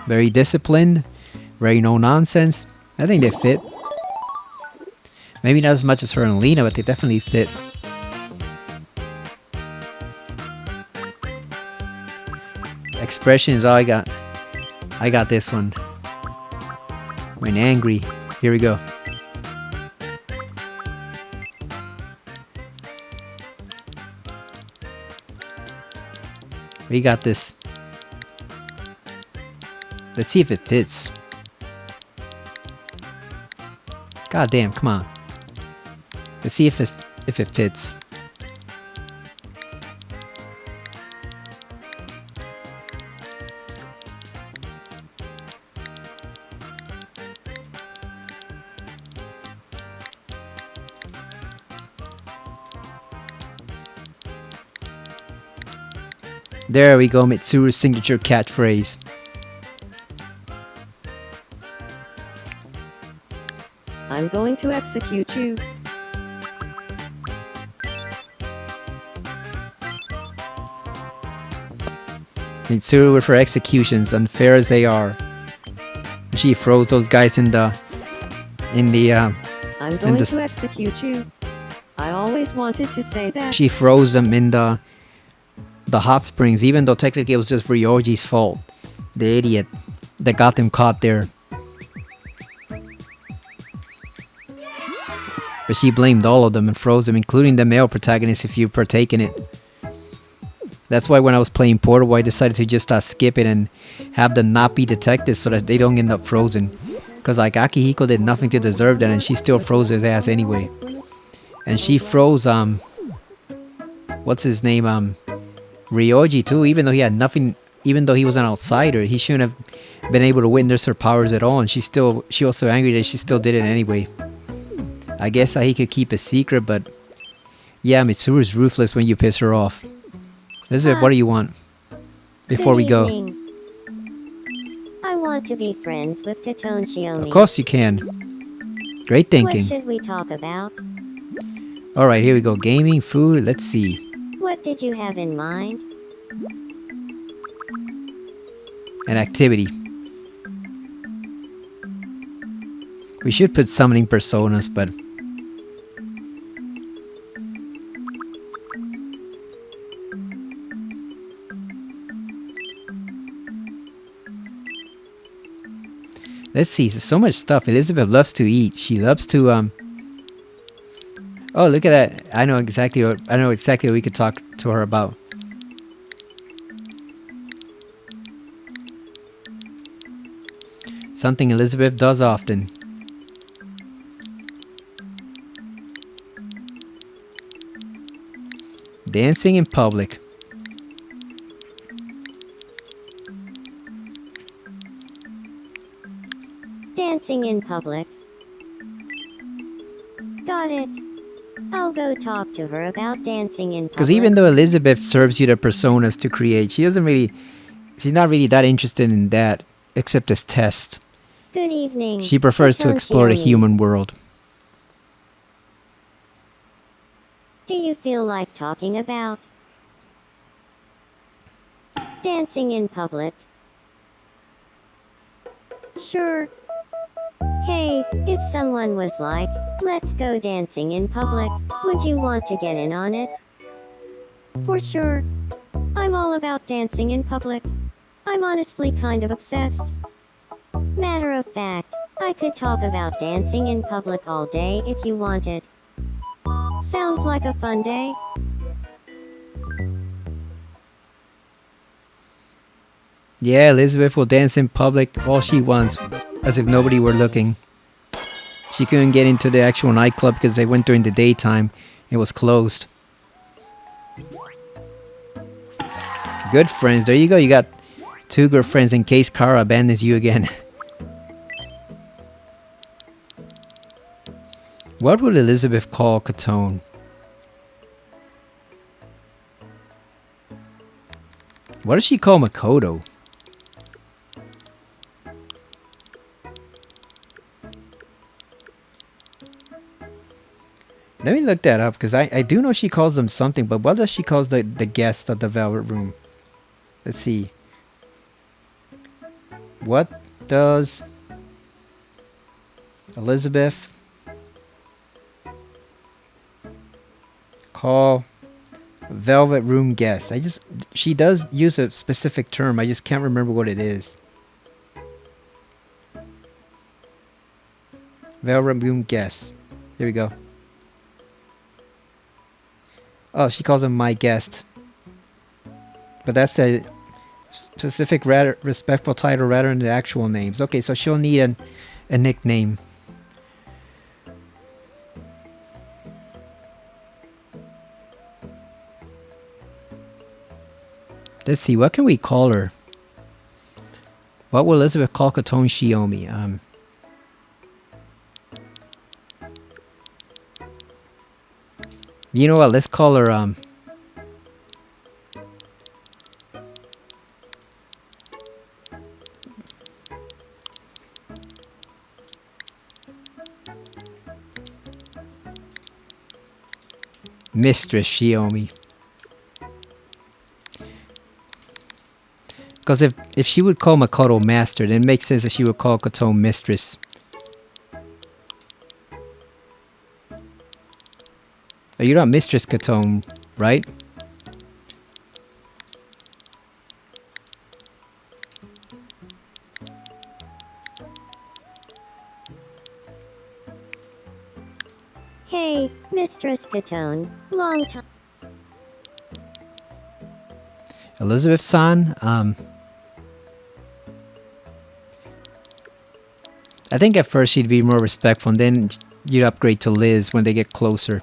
Very disciplined, very no nonsense. I think they fit. Maybe not as much as her and Lena, but they definitely fit. Expression is all I got. I got this one. When angry. Here we go. We got this. Let's see if it fits. God damn, come on. Let's see if it fits. There we go, Mitsuru's signature catchphrase. I'm going to execute you. Mitsuru with her executions, unfair as they are. She throws those guys in the I'm going to execute you. I always wanted to say that. She froze them in the hot springs, even though technically it was just Ryoji's fault. The idiot that got them caught there. But she blamed all of them and froze them, including the male protagonist if you partake in it. That's why when I was playing Portable, I decided to just skip it and have them not be detected so that they don't end up frozen. Because like Akihiko did nothing to deserve that and she still froze his ass anyway. And she froze, what's his name, Ryoji too, even though he had nothing, even though he was an outsider, he shouldn't have been able to witness her powers at all, and she was so angry that she still did it anyway. I guess he could keep a secret, but yeah, Mitsuru's ruthless when you piss her off. Elizabeth, what do you want? Before we go. I want to be friends with Kotone Shiomi. Of course you can. Great thinking. What should we talk about? Alright, here we go. Gaming, food, let's see. What did you have in mind? An activity. We should put summoning personas, but let's see, so much stuff. Elizabeth loves to eat. She loves to oh, look at that. I know exactly what we could talk to her about. Something Elizabeth does often. Dancing in public. Dancing in public. Got it. I'll go talk to her about dancing in public. Because even though Elizabeth serves you the personas to create, she's not really that interested in that, except as test. Good evening. She prefers to explore the human world. Do you feel like talking about dancing in public? Sure. Hey, if someone was like, let's go dancing in public, would you want to get in on it? For sure. I'm all about dancing in public. I'm honestly kind of obsessed. Matter of fact, I could talk about dancing in public all day if you wanted. Sounds like a fun day. Yeah, Elizabeth will dance in public all she wants, as if nobody were looking. She couldn't get into the actual nightclub because they went during the daytime. It was closed. Good friends. There you go. You got 2 good friends in case Kara abandons you again. What would Elizabeth call Kotone? What does she call Makoto? Let me look that up, because I do know she calls them something, but what does she call the guest of the Velvet Room? Let's see. What does Elizabeth call velvet room guest? She does use a specific term. I just can't remember what it is. Velvet room guest. There we go. Oh, she calls him my guest. But that's the specific, rather respectful title rather than the actual names. Okay, so she'll need a nickname. Let's see, what can we call her? What will Elizabeth call Kotone Shiomi? You know what? Let's call her Mistress Shiomi. Because if she would call Makoto Master, then it makes sense that she would call Kotone Mistress. Oh, you're not Mistress Kotone, right? Hey, Mistress Kotone. Long time. Elizabeth-san, I think at first she'd be more respectful, and then you'd upgrade to Liz when they get closer.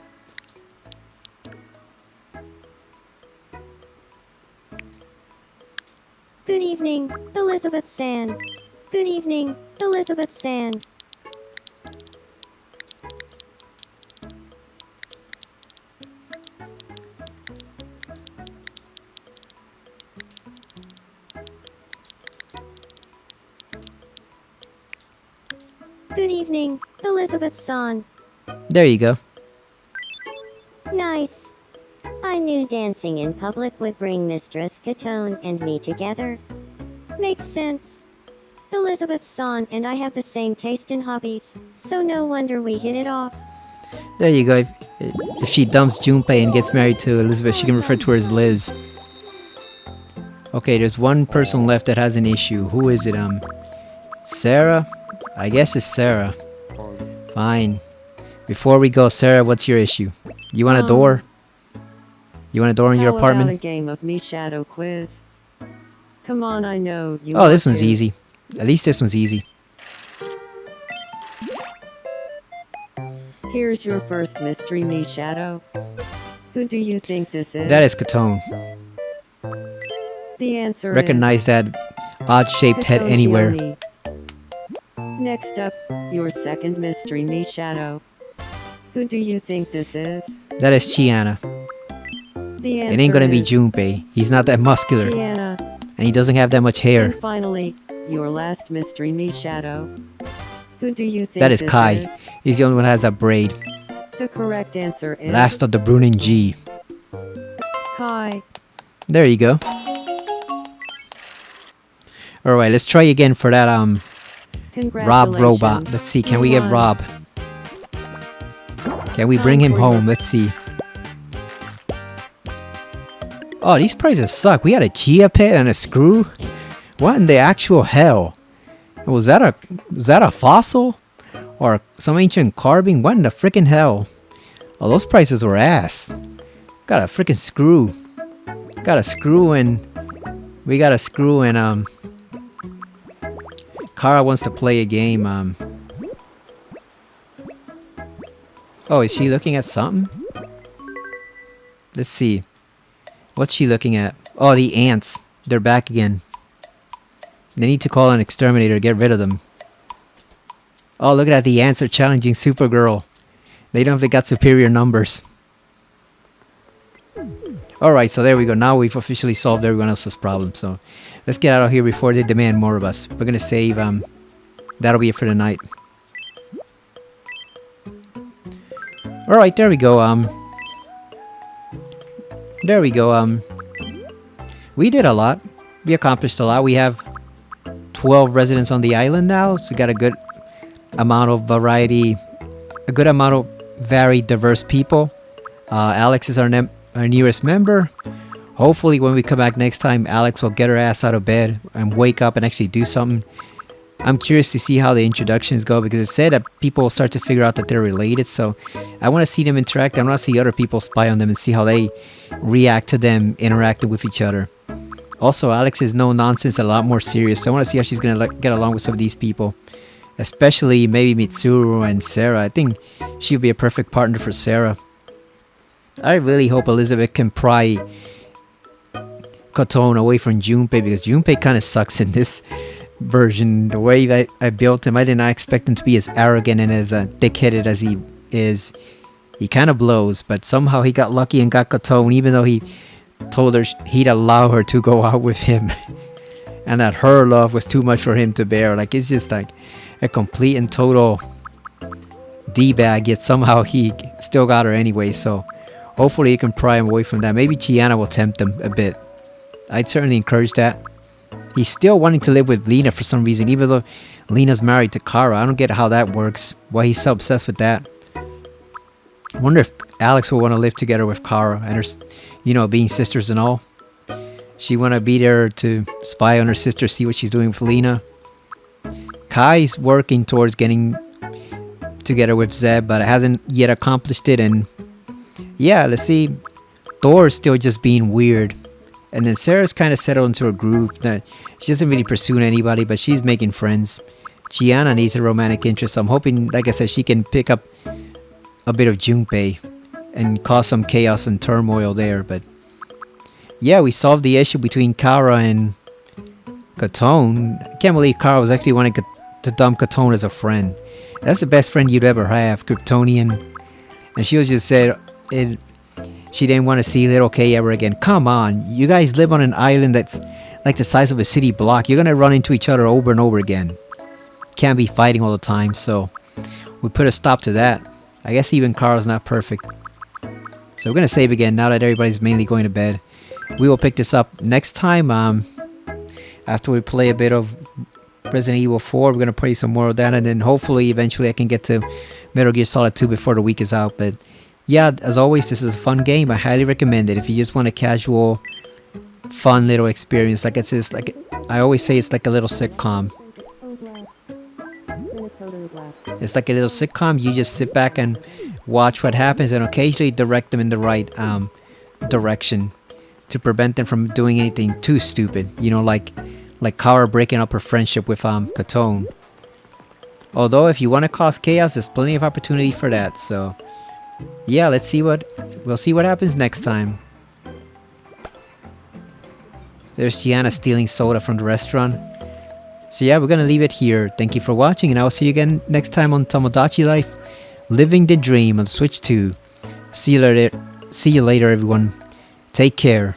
Good evening, Elizabeth-san. Good evening, Elizabeth-san. Good evening, Elizabeth-san. There you go. Nice. I knew dancing in public would bring Mistress Kotone and me together. Makes sense. Elizabeth-san and I have the same taste in hobbies, so no wonder we hit it off. There you go. If she dumps Junpei and gets married to Elizabeth, she can refer to her as Liz. Okay, there's one person left that has an issue. Who is it? Sarah? I guess it's Sarah. Fine. Before we go, Sarah, what's your issue? You want a door? You want a door in your How apartment? about a game of Me Shadow quiz? Come on, I know you. Oh, this want one's to. easy. At least this one's easy. Here's your first mystery, Me Shadow. Who do you think this is? That is Kotone. The answer Recognize that odd-shaped is head Kotone anywhere. Shiomi. Next up, your second mystery, Me Shadow. Who do you think this is? That is Chiana. The answer It ain't gonna be is Junpei. He's not that muscular. Chiana. And he doesn't have that much hair. And finally, your last mystery, Me Shadow. Who do you think That is this Kai. is? He's the only one that has a braid. The correct answer is Last of the Brunin G. Kai. There you go. Alright, let's try again for that Rob Congratulations. robot. Let's see, can You we get won. Rob? Can we bring him Time for your- home? Let's see. Oh, these prices suck. We had a chia pet and a screw? What in the actual hell? Was that a fossil? Or some ancient carving? What in the freaking hell? Oh, those prices were ass. Got a freaking screw. Got a screw and... We got a screw and Kara wants to play a game. Oh, is she looking at something? Let's see. What's she looking at? Oh, the ants. They're back again. They need to call an exterminator to get rid of them. Oh, look at that. The ants are challenging Supergirl. They don't know if they got superior numbers. Alright, so there we go. Now we've officially solved everyone else's problem. So let's get out of here before they demand more of us. We're gonna save. That'll be it for tonight. Alright, there we go. There we go. We did a lot. We accomplished a lot. We have 12 residents on the island now, so we got a good amount of variety, a good amount of very diverse people. Alex is our newest member. Hopefully when we come back next time, Alex will get her ass out of bed and wake up and actually do something. I'm curious to see how the introductions go, because it said that people will start to figure out that they're related, so I want to see them interact. I want to see other people spy on them and see how they react to them interacting with each other. Also, Alex is no nonsense, a lot more serious, so I want to see how she's going to get along with some of these people. Especially maybe Mitsuru and Sarah. I think she would be a perfect partner for Sarah. I really hope Elizabeth can pry Kotone away from Junpei, because Junpei kind of sucks in this version. The way that I built him, I did not expect him to be as arrogant and as thick-headed as he is. He kind of blows, but somehow he got lucky and got Kotone, even though he told her he'd allow her to go out with him. And that her love was too much for him to bear. Like, it's just like a complete and total D-bag, yet somehow he still got her anyway. So hopefully he can pry him away from that. Maybe Chiana will tempt him a bit. I'd certainly encourage that. He's still wanting to live with Lena for some reason, even though Lena's married to Kara. I don't get how that works, why he's so obsessed with that. I wonder if Alex will want to live together with Kara and her, you know, being sisters and all. She want to be there to spy on her sister, see what she's doing with Lena. Kai's working towards getting together with Zeb, but hasn't yet accomplished it. And yeah, let's see. Thor's still just being weird. And then Sarah's kind of settled into a groove that she doesn't really pursue anybody, but she's making friends. Gianna needs a romantic interest, so I'm hoping, like I said, she can pick up a bit of Junpei and cause some chaos and turmoil there. But yeah, we solved the issue between Kara and Kotone. I can't believe Kara was actually wanting to dump Kotone as a friend. That's the best friend you'd ever have, Kryptonian. And she was just said she didn't want to see little K ever again. Come on, you guys live on an island that's like the size of a city block. You're gonna run into each other over and over again. Can't be fighting all the time, so we put a stop to that. I guess even Kara's not perfect. So we're gonna save again now that everybody's mainly going to bed. We will pick this up next time. After we play a bit of Resident Evil 4, we're gonna play some more of that, and then hopefully eventually I can get to Metal Gear Solid 2 before the week is out. But yeah, as always, this is a fun game. I highly recommend it if you just want a casual, fun little experience. Like it's just like I always say, it's like a little sitcom. It's like a little sitcom. You just sit back and watch what happens, and occasionally direct them in the right direction to prevent them from doing anything too stupid. You know, like Kara breaking up her friendship with Kotone. Although if you want to cause chaos, there's plenty of opportunity for that. So yeah, we'll see what happens next time. There's Gianna stealing soda from the restaurant. So yeah, we're gonna leave it here. Thank you for watching, and I'll see you again next time on Tomodachi Life, Living the Dream on Switch 2. See you later, everyone. Take care.